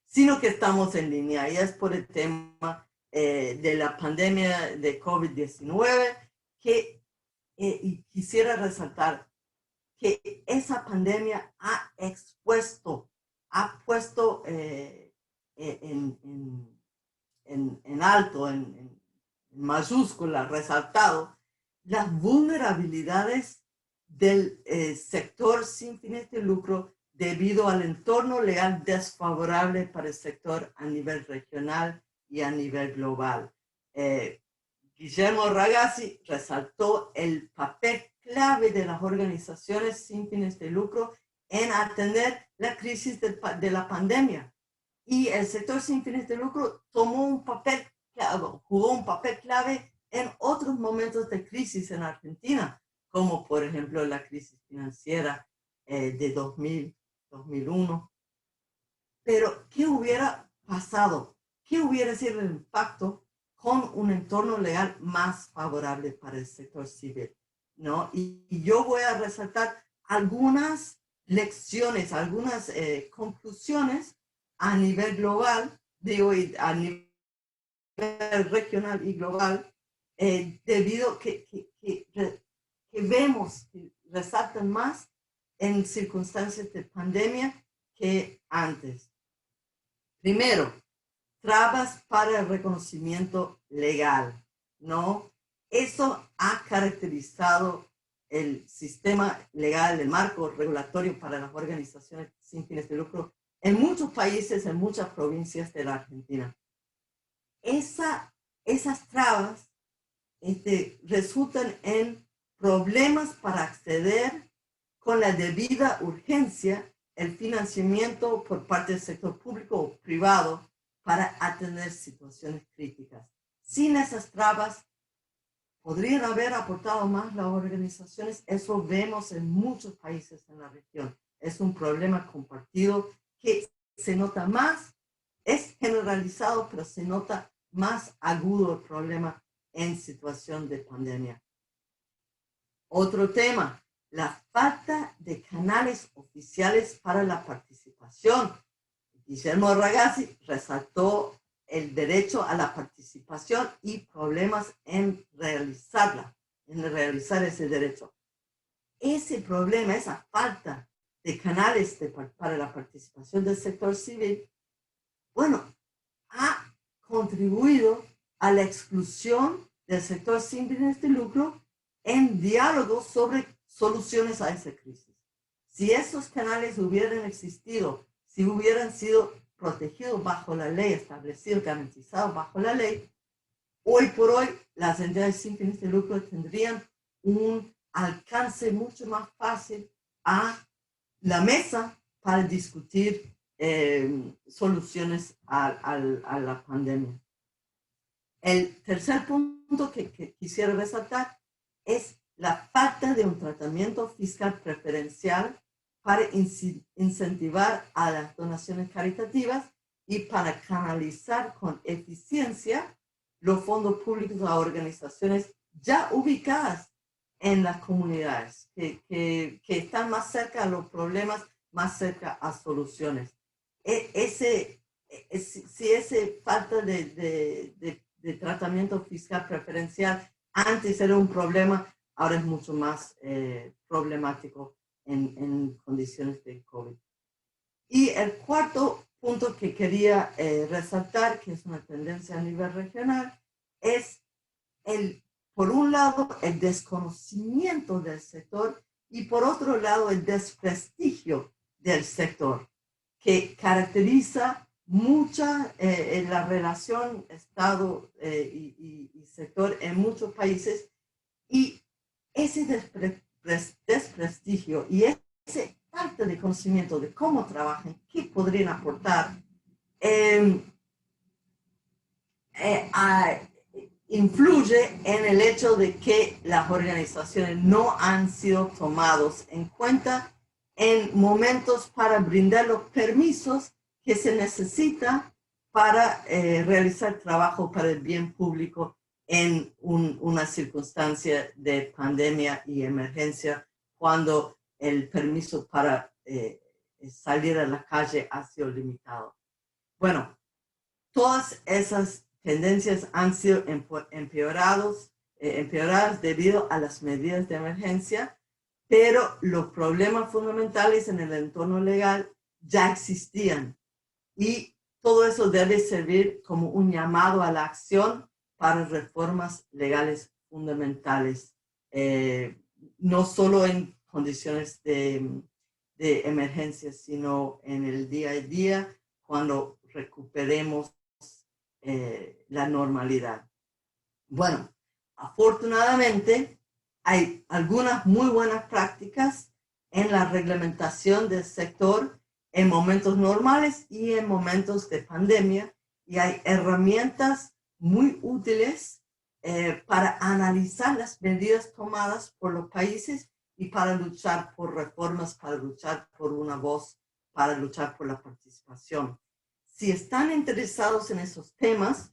sino que estamos en línea, y es por el tema de la pandemia de COVID-19, que y quisiera resaltar que esa pandemia ha puesto en alto, en mayúscula, resaltado, las vulnerabilidades del sector sin fines de lucro debido al entorno legal desfavorable para el sector a nivel regional y a nivel global. Guillermo Ragazzi resaltó el papel clave de las organizaciones sin fines de lucro en atender la crisis de la pandemia. Y el sector sin fines de lucro jugó un papel clave en otros momentos de crisis en Argentina, como por ejemplo la crisis financiera de 2001. Pero, ¿qué hubiera pasado? ¿Qué hubiera sido el impacto con un entorno legal más favorable para el sector civil? ¿No? Y yo voy a resaltar algunas lecciones, algunas conclusiones a nivel global, a nivel regional y global, debido que vemos que resaltan más en circunstancias de pandemia que antes. Primero, trabas para el reconocimiento legal, ¿no? Eso ha caracterizado el sistema legal, el marco regulatorio para las organizaciones sin fines de lucro en muchos países, en muchas provincias de la Argentina. Esas trabas resultan en problemas para acceder con la debida urgencia el financiamiento por parte del sector público o privado para atender situaciones críticas. Sin esas trabas, podrían haber aportado más las organizaciones. Eso vemos en muchos países en la región. Es un problema compartido que se nota más, es generalizado, pero se nota más agudo el problema en situación de pandemia. Otro tema, la falta de canales oficiales para la participación. Guillermo Ragazzi resaltó el derecho a la participación y problemas en realizar ese derecho. Ese problema, esa falta de canales para la participación del sector civil, bueno, ha contribuido a la exclusión del sector sin fines de lucro en diálogos sobre soluciones a esa crisis. Si esos canales hubieran existido, si hubieran sido protegidos bajo la ley, establecidos, garantizados bajo la ley, hoy por hoy las entidades sin fines de lucro tendrían un alcance mucho más fácil a la mesa para discutir soluciones a la pandemia. El tercer punto que quisiera resaltar es la falta de un tratamiento fiscal preferencial para incentivar a las donaciones caritativas y para canalizar con eficiencia los fondos públicos a organizaciones ya ubicadas en las comunidades, que están más cerca a los problemas, más cerca a soluciones. Si esa falta de tratamiento fiscal preferencial antes era un problema, ahora es mucho más problemático en condiciones de COVID. Y el cuarto punto que quería resaltar, que es una tendencia a nivel regional, es por un lado el desconocimiento del sector y por otro lado el desprestigio del sector, que caracteriza mucha la relación Estado y sector en muchos países, y ese desprestigio y ese falta de conocimiento de cómo trabajan, qué podrían aportar, influye en el hecho de que las organizaciones no han sido tomados en cuenta en momentos para brindar los permisos que se necesita para realizar trabajo para el bien público en una circunstancia de pandemia y emergencia, cuando el permiso para salir a la calle ha sido limitado. Bueno, todas esas tendencias han sido empeoradas debido a las medidas de emergencia, pero los problemas fundamentales en el entorno legal ya existían y todo eso debe servir como un llamado a la acción para reformas legales fundamentales, no solo en condiciones de emergencia, sino en el día a día, cuando recuperemos la normalidad. Bueno, afortunadamente hay algunas muy buenas prácticas en la reglamentación del sector en momentos normales y en momentos de pandemia, y hay herramientas muy útiles para analizar las medidas tomadas por los países y para luchar por reformas, para luchar por una voz, para luchar por la participación. Si están interesados en esos temas,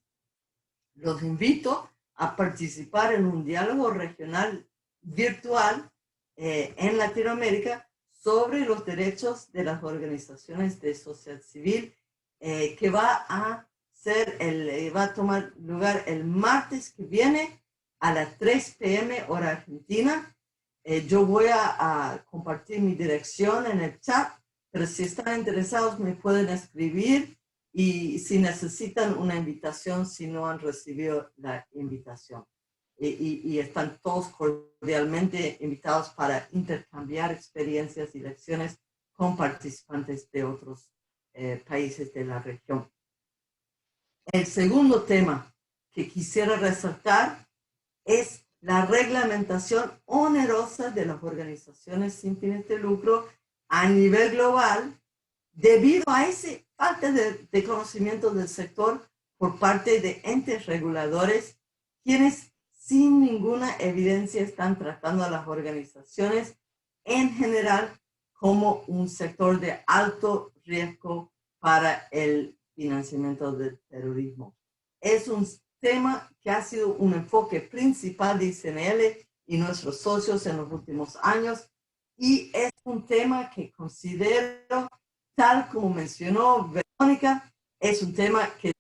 los invito a participar en un diálogo regional virtual en Latinoamérica sobre los derechos de las organizaciones de sociedad civil, que va a tomar lugar el martes que viene a las 3 p.m. hora argentina. Yo voy a compartir mi dirección en el chat, pero si están interesados me pueden escribir, y si necesitan una invitación, si no han recibido la invitación. Y están todos cordialmente invitados para intercambiar experiencias y lecciones con participantes de otros países de la región. El segundo tema que quisiera resaltar es la reglamentación onerosa de las organizaciones sin fines de lucro a nivel global, debido a esa falta de conocimiento del sector por parte de entes reguladores, quienes sin ninguna evidencia están tratando a las organizaciones en general como un sector de alto riesgo para el financiamiento del terrorismo. Es un tema que ha sido un enfoque principal de ICNL y nuestros socios en los últimos años, y es un tema que considero, tal como mencionó Verónica, es un tema que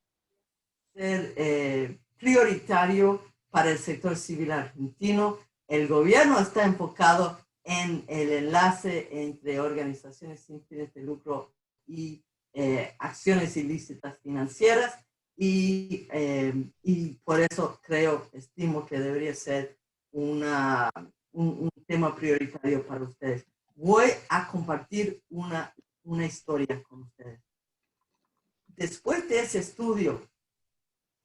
debe ser prioritario para el sector civil argentino. El gobierno está enfocado en el enlace entre organizaciones sin fines de lucro y acciones ilícitas financieras, y por eso estimo que debería ser un tema prioritario para ustedes. Voy a compartir una historia con ustedes. Después de ese estudio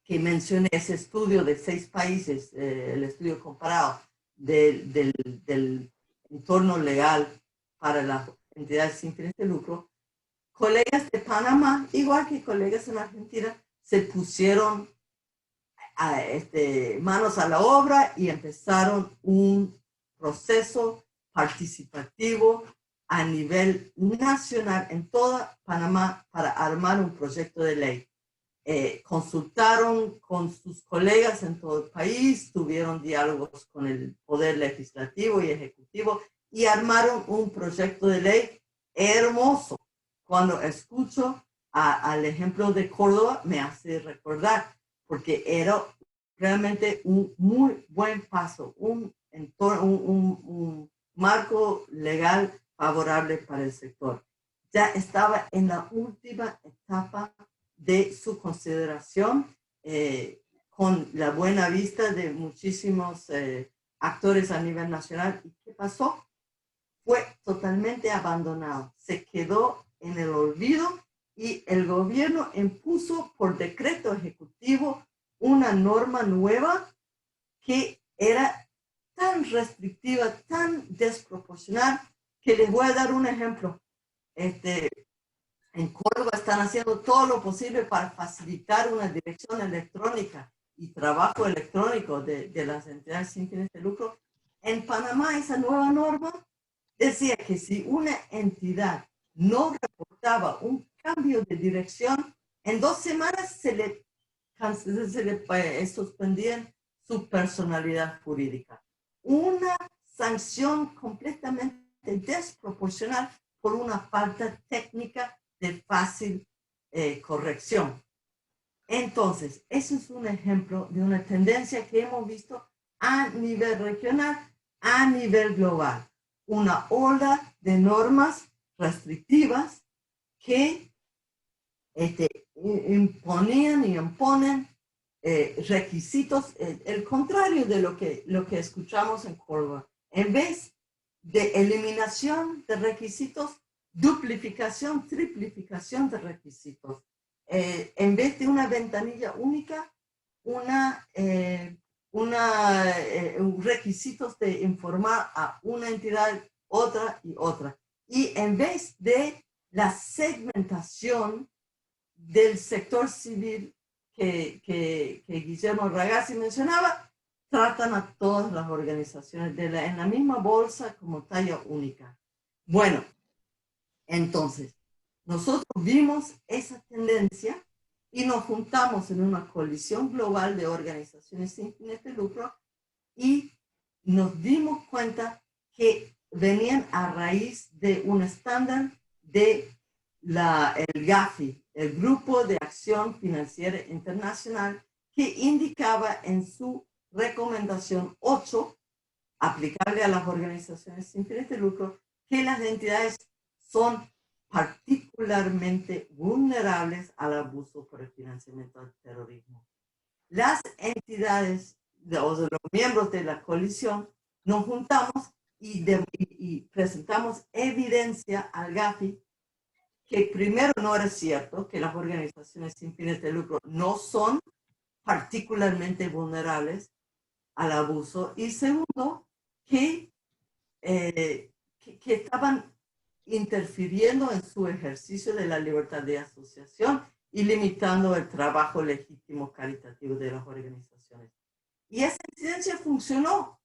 que mencioné, ese estudio de 6 países, el estudio comparado del entorno legal para las entidades sin fines de lucro, colegas de Panamá, igual que colegas en Argentina, se pusieron manos a la obra y empezaron un proceso participativo a nivel nacional en toda Panamá para armar un proyecto de ley. Consultaron con sus colegas en todo el país, tuvieron diálogos con el poder legislativo y ejecutivo y armaron un proyecto de ley hermoso. Cuando escucho al ejemplo de Córdoba, me hace recordar, porque era realmente un muy buen paso, un marco legal favorable para el sector. Ya estaba en la última etapa de su consideración, con la buena vista de muchísimos actores a nivel nacional. ¿Y qué pasó? Fue totalmente abandonado, se quedó en el olvido, y el gobierno impuso por decreto ejecutivo una norma nueva que era tan restrictiva, tan desproporcional, que les voy a dar un ejemplo. En Córdoba están haciendo todo lo posible para facilitar una dirección electrónica y trabajo electrónico de las entidades sin fines de lucro. En Panamá, esa nueva norma decía que si una entidad no reportaba un cambio de dirección, en 2 semanas se le suspendían su personalidad jurídica. Una sanción completamente desproporcional por una falta técnica de fácil corrección. Entonces, ese es un ejemplo de una tendencia que hemos visto a nivel regional, a nivel global. Una ola de normas restrictivas que imponían y imponen requisitos, el contrario de lo que escuchamos en Córdoba. En vez de eliminación de requisitos, duplificación, triplificación de requisitos. En vez de una ventanilla única, requisitos de informar a una entidad, otra y otra. Y en vez de la segmentación del sector civil que Guillermo Ragazzi mencionaba, tratan a todas las organizaciones en la misma bolsa como talla única. Bueno, entonces, nosotros vimos esa tendencia y nos juntamos en una coalición global de organizaciones sin fines de lucro y nos dimos cuenta que venían a raíz de un estándar de el GAFI, el Grupo de Acción Financiera Internacional, que indicaba en su recomendación 8, aplicable a las organizaciones sin fines de lucro, que las entidades son particularmente vulnerables al abuso por el financiamiento del terrorismo. Las entidades o de los miembros de la coalición nos juntamos y presentamos evidencia al GAFI que primero no era cierto, que las organizaciones sin fines de lucro no son particularmente vulnerables al abuso, y segundo, que estaban interfiriendo en su ejercicio de la libertad de asociación y limitando el trabajo legítimo caritativo de las organizaciones. Y esa incidencia funcionó,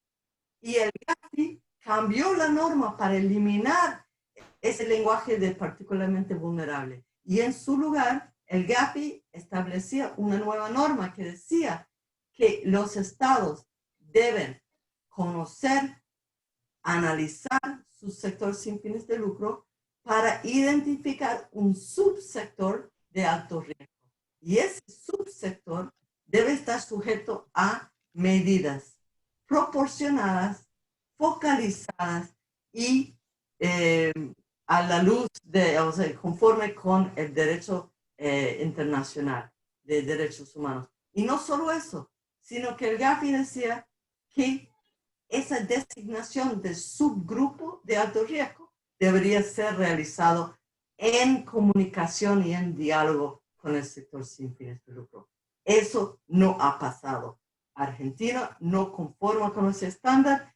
y el GAFI cambió la norma para eliminar ese lenguaje de particularmente vulnerable. Y en su lugar, el GAFI establecía una nueva norma que decía que los estados deben conocer, analizar su sector sin fines de lucro para identificar un subsector de alto riesgo. Y ese subsector debe estar sujeto a medidas proporcionadas, focalizadas y a la luz o sea, conforme con el derecho internacional de derechos humanos. Y no solo eso, sino que el GAFI decía que esa designación de subgrupo de alto riesgo debería ser realizado en comunicación y en diálogo con el sector sin fines de lucro. Eso no ha pasado. Argentina no conforma con ese estándar.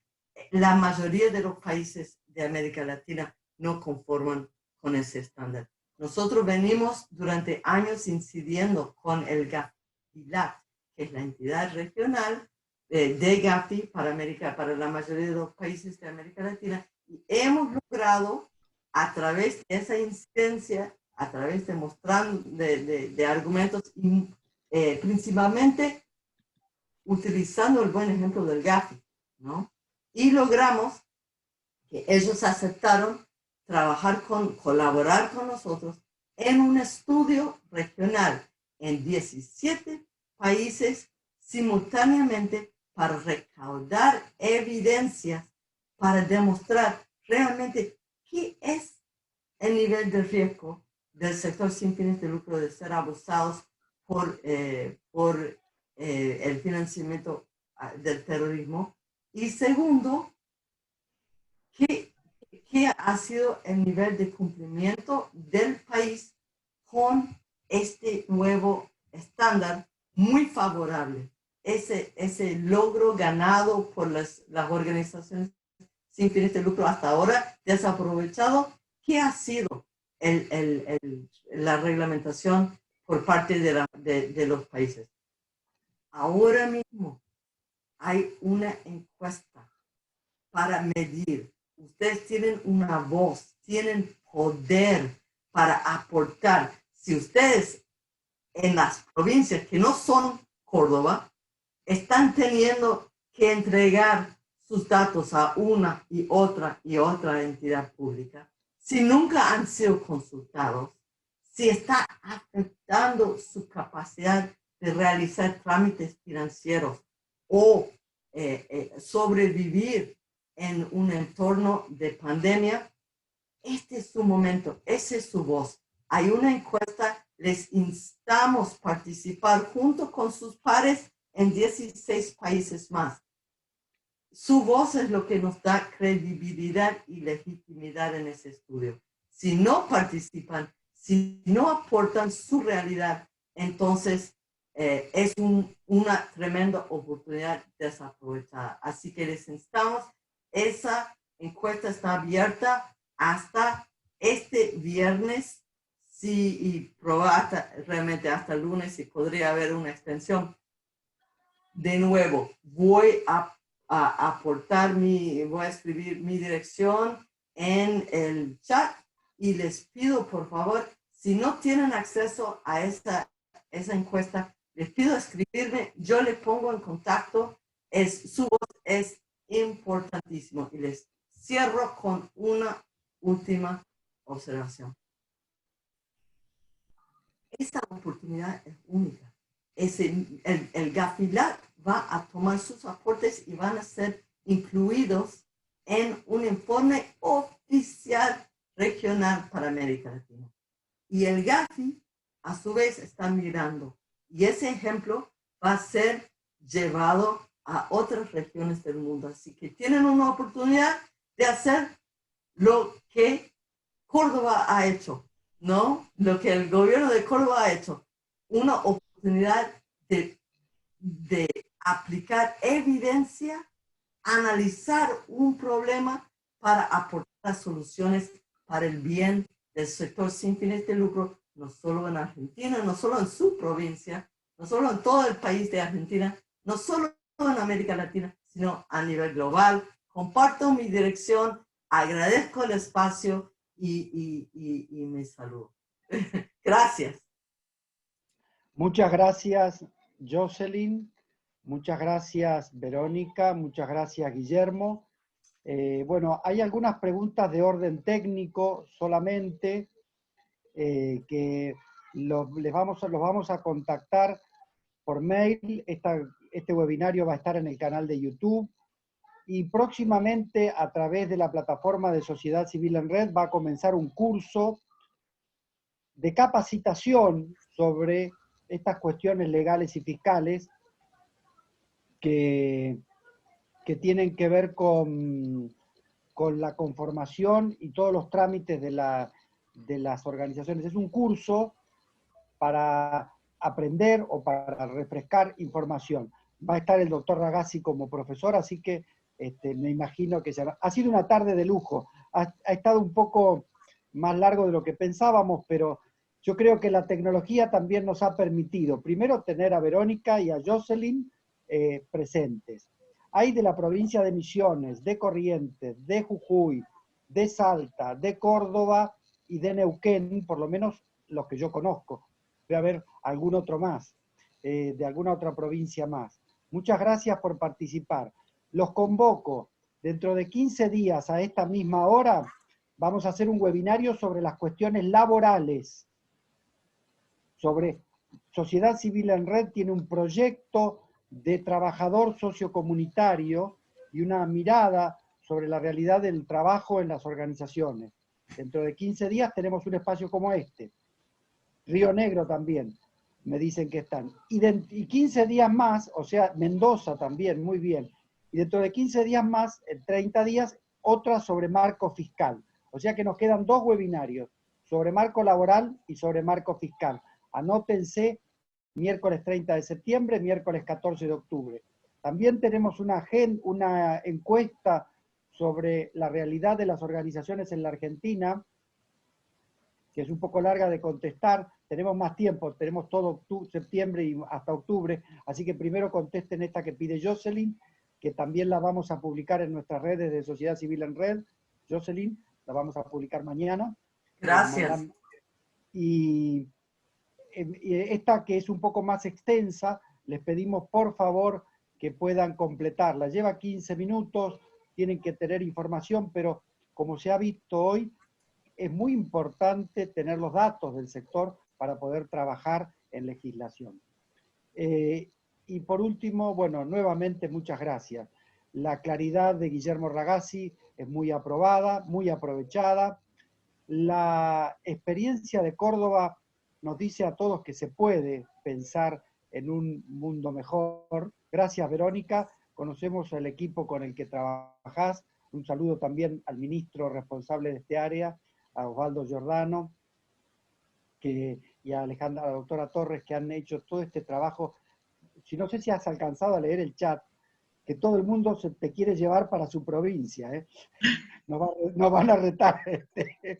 La mayoría de los países de América Latina no conforman con ese estándar. Nosotros venimos durante años incidiendo con el GAFI-LAT, que es la entidad regional de GAFI para la mayoría de los países de América Latina, y hemos logrado, a través de esa incidencia, a través de argumentos, principalmente utilizando el buen ejemplo del GAFI, ¿no? Y logramos que ellos aceptaron colaborar con nosotros en un estudio regional en 17 países simultáneamente para recaudar evidencias para demostrar realmente qué es el nivel de riesgo del sector sin fines de lucro de ser abusados por el financiamiento del terrorismo. Y segundo, ¿qué ha sido el nivel de cumplimiento del país con este nuevo estándar muy favorable? Ese logro ganado por las organizaciones sin fines de lucro hasta ahora desaprovechado, ¿qué ha sido la reglamentación por parte de los países? Ahora mismo hay una encuesta para medir. Ustedes tienen una voz, tienen poder para aportar. Si ustedes en las provincias que no son Córdoba están teniendo que entregar sus datos a una y otra entidad pública, si nunca han sido consultados, si está afectando su capacidad de realizar trámites financieros o sobrevivir en un entorno de pandemia, este es su momento, esa es su voz. Hay una encuesta, les instamos a participar junto con sus pares en 16 países más. Su voz es lo que nos da credibilidad y legitimidad en ese estudio. Si no participan, si no aportan su realidad, entonces es una tremenda oportunidad desaprovechada. Así que les instamos, esa encuesta está abierta hasta este viernes, y realmente hasta el lunes, si podría haber una extensión. De nuevo, voy a escribir mi dirección en el chat y les pido, por favor, si no tienen acceso a esa encuesta, les pido escribirme, yo les pongo en contacto, su voz es importantísimo. Y les cierro con una última observación. Esta oportunidad es única. El GAFILAC va a tomar sus aportes y van a ser incluidos en un informe oficial regional para América Latina. Y el GAFI, a su vez, está mirando. Y ese ejemplo va a ser llevado a otras regiones del mundo. Así que tienen una oportunidad de hacer lo que Córdoba ha hecho, ¿no? Lo que el gobierno de Córdoba ha hecho. Una oportunidad de aplicar evidencia, analizar un problema para aportar soluciones para el bien del sector sin fines de lucro, no solo en Argentina, no solo en su provincia, no solo en todo el país de Argentina, no solo en América Latina, sino a nivel global. Comparto mi dirección, agradezco el espacio y me saludo. Gracias. Muchas gracias, Jocelyn. Muchas gracias, Verónica. Muchas gracias, Guillermo. Bueno, hay algunas preguntas de orden técnico solamente que los vamos a contactar por mail. Este webinario va a estar en el canal de YouTube y próximamente a través de la plataforma de Sociedad Civil en Red va a comenzar un curso de capacitación sobre estas cuestiones legales y fiscales que tienen que ver con la conformación y todos los trámites de las organizaciones. Es un curso para aprender o para refrescar información. Va a estar el doctor Ragazzi como profesor, así que me imagino que ha sido una tarde de lujo. Ha estado un poco más largo de lo que pensábamos, pero yo creo que la tecnología también nos ha permitido, primero, tener a Verónica y a Jocelyn presentes. Hay de la provincia de Misiones, de Corrientes, de Jujuy, de Salta, de Córdoba y de Neuquén, por lo menos los que yo conozco. Debe haber algún otro más, de alguna otra provincia más. Muchas gracias por participar. Los convoco dentro de 15 días a esta misma hora. Vamos a hacer un webinario sobre las cuestiones laborales. Sobre Sociedad Civil en Red tiene un proyecto de trabajador sociocomunitario y una mirada sobre la realidad del trabajo en las organizaciones. Dentro de 15 días tenemos un espacio como este. Río Negro también, me dicen que están. Y 15 días más, o sea, Mendoza también, muy bien. Y dentro de 15 días más, en 30 días, otra sobre marco fiscal. O sea que nos quedan 2 webinarios, sobre marco laboral y sobre marco fiscal. Anótense, miércoles 30 de septiembre, miércoles 14 de octubre. También tenemos una encuesta sobre la realidad de las organizaciones en la Argentina, que es un poco larga de contestar. Tenemos más tiempo, tenemos todo septiembre y hasta octubre, así que primero contesten esta que pide Jocelyn, que también la vamos a publicar en nuestras redes de Sociedad Civil en Red. Jocelyn, la vamos a publicar mañana. Gracias. Y esta que es un poco más extensa, les pedimos por favor que puedan completarla. Lleva 15 minutos, tienen que tener información, pero como se ha visto hoy, es muy importante tener los datos del sector para poder trabajar en legislación. Y por último, bueno, nuevamente muchas gracias. La claridad de Guillermo Ragazzi es muy aprobada, muy aprovechada. La experiencia de Córdoba nos dice a todos que se puede pensar en un mundo mejor. Gracias, Verónica. Conocemos al equipo con el que trabajás. Un saludo también al ministro responsable de este área, a Osvaldo Giordano, y a Alejandra, a la doctora Torres, que han hecho todo este trabajo. Si no sé si has alcanzado a leer el chat, que todo el mundo se te quiere llevar para su provincia, ¿eh? Nos van a retar.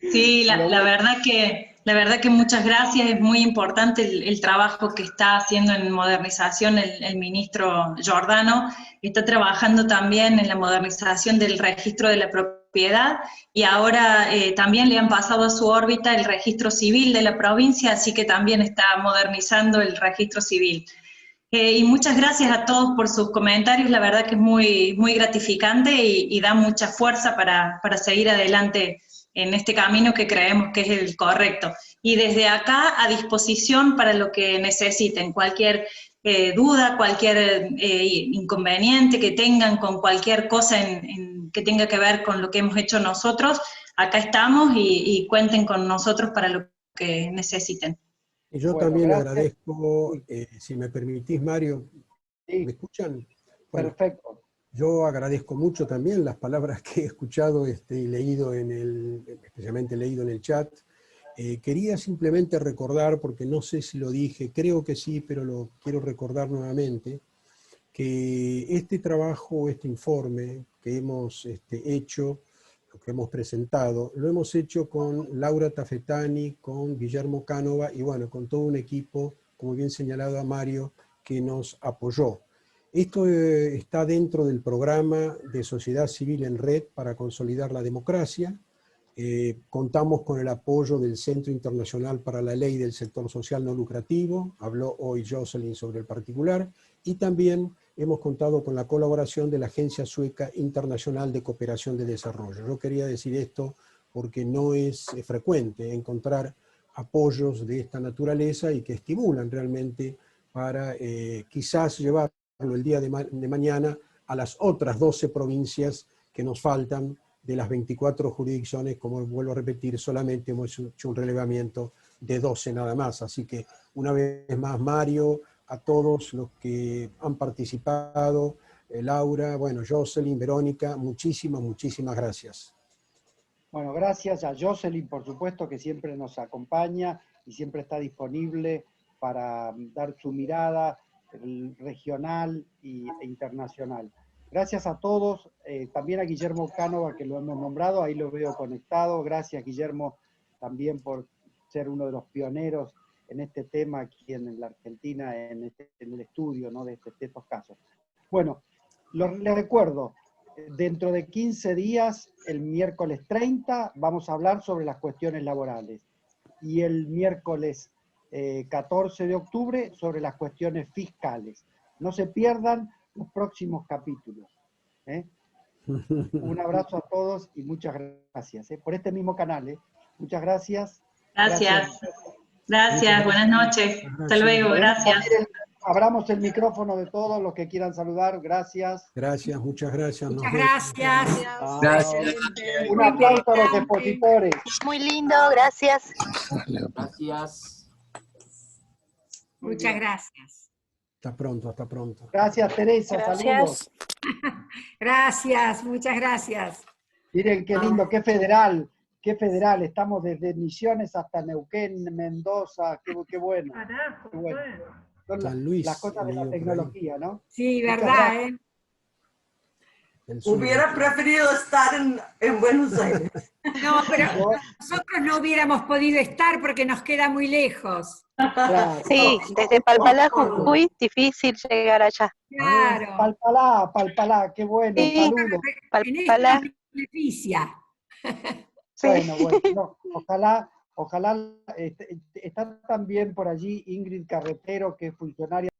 Sí, la verdad que muchas gracias, es muy importante el trabajo que está haciendo en modernización el ministro Giordano, está trabajando también en la modernización del registro de la propiedad, y ahora también le han pasado a su órbita el registro civil de la provincia, así que también está modernizando el registro civil. Y muchas gracias a todos por sus comentarios, la verdad que es muy, muy gratificante y da mucha fuerza para seguir adelante en este camino que creemos que es el correcto. Y desde acá a disposición para lo que necesiten, cualquier duda, cualquier inconveniente que tengan con cualquier cosa que tenga que ver con lo que hemos hecho nosotros, acá estamos y cuenten con nosotros para lo que necesiten. Y yo Bueno, también gracias. agradezco, si me permitís, Mario, Sí, ¿me escuchan? Bueno, perfecto. yo agradezco mucho también las palabras que he escuchado y leído especialmente leído en el chat. Quería simplemente recordar, porque no sé si lo dije, creo que sí, pero lo quiero recordar nuevamente, que este trabajo, este informe que hemos hecho, lo que hemos presentado, lo hemos hecho con Laura Tafetani, con Guillermo Cánova y bueno, con todo un equipo, como bien señalado a Mario, que nos apoyó. Esto está dentro del programa de Sociedad Civil en Red para consolidar la democracia. Contamos con el apoyo del Centro Internacional para la Ley del Sector Social No Lucrativo, habló hoy Jocelyn sobre el particular, y también hemos contado con la colaboración de la Agencia Sueca Internacional de Cooperación de Desarrollo. Yo quería decir esto porque no es frecuente encontrar apoyos de esta naturaleza y que estimulan realmente para quizás llevarlo el día de mañana a las otras 12 provincias que nos faltan de las 24 jurisdicciones. Como vuelvo a repetir, solamente hemos hecho un relevamiento de 12 nada más. Así que una vez más, Mario, a todos los que han participado, Laura, bueno, Jocelyn, Verónica, muchísimas gracias. Bueno, gracias a Jocelyn, por supuesto, que siempre nos acompaña y siempre está disponible para dar su mirada regional e internacional. Gracias a todos, también a Guillermo Cánova, que lo hemos nombrado, ahí lo veo conectado. Gracias, Guillermo, también por ser uno de los pioneros en este tema aquí en la Argentina, en el estudio, ¿no?, de estos casos. Bueno, les recuerdo, dentro de 15 días, el miércoles 30, vamos a hablar sobre las cuestiones laborales. Y el miércoles 14 de octubre sobre las cuestiones fiscales. No se pierdan los próximos capítulos. Un abrazo a todos y muchas gracias. Por este mismo canal. Muchas gracias. Gracias, buenas noches. Hasta luego, gracias. Abramos el micrófono de todos los que quieran saludar. Gracias. Gracias, muchas gracias. Muchas gracias. Gracias. Un aplauso a los expositores. Muy lindo, gracias. Gracias. Muchas gracias. Hasta pronto, hasta pronto. Gracias, Teresa. Gracias. Saludos. Gracias, muchas gracias. Miren qué lindo, qué federal. Qué federal. Estamos desde Misiones hasta Neuquén, Mendoza. Qué bueno. Carajo, Qué bueno. Son San Luis, las cosas de la tecnología, ¿no? Sí, Muchas verdad, gracias. Hubiera preferido estar en Buenos Aires. No, pero nosotros no hubiéramos podido estar porque nos queda muy lejos. Claro. Sí, desde Palpalá, Jujuy, difícil llegar allá. Claro. Palpalá, qué bueno, Sí. saludos. En esta Palpalá. beneficia. Bueno, no, ojalá está también por allí Ingrid Carretero, que es funcionaria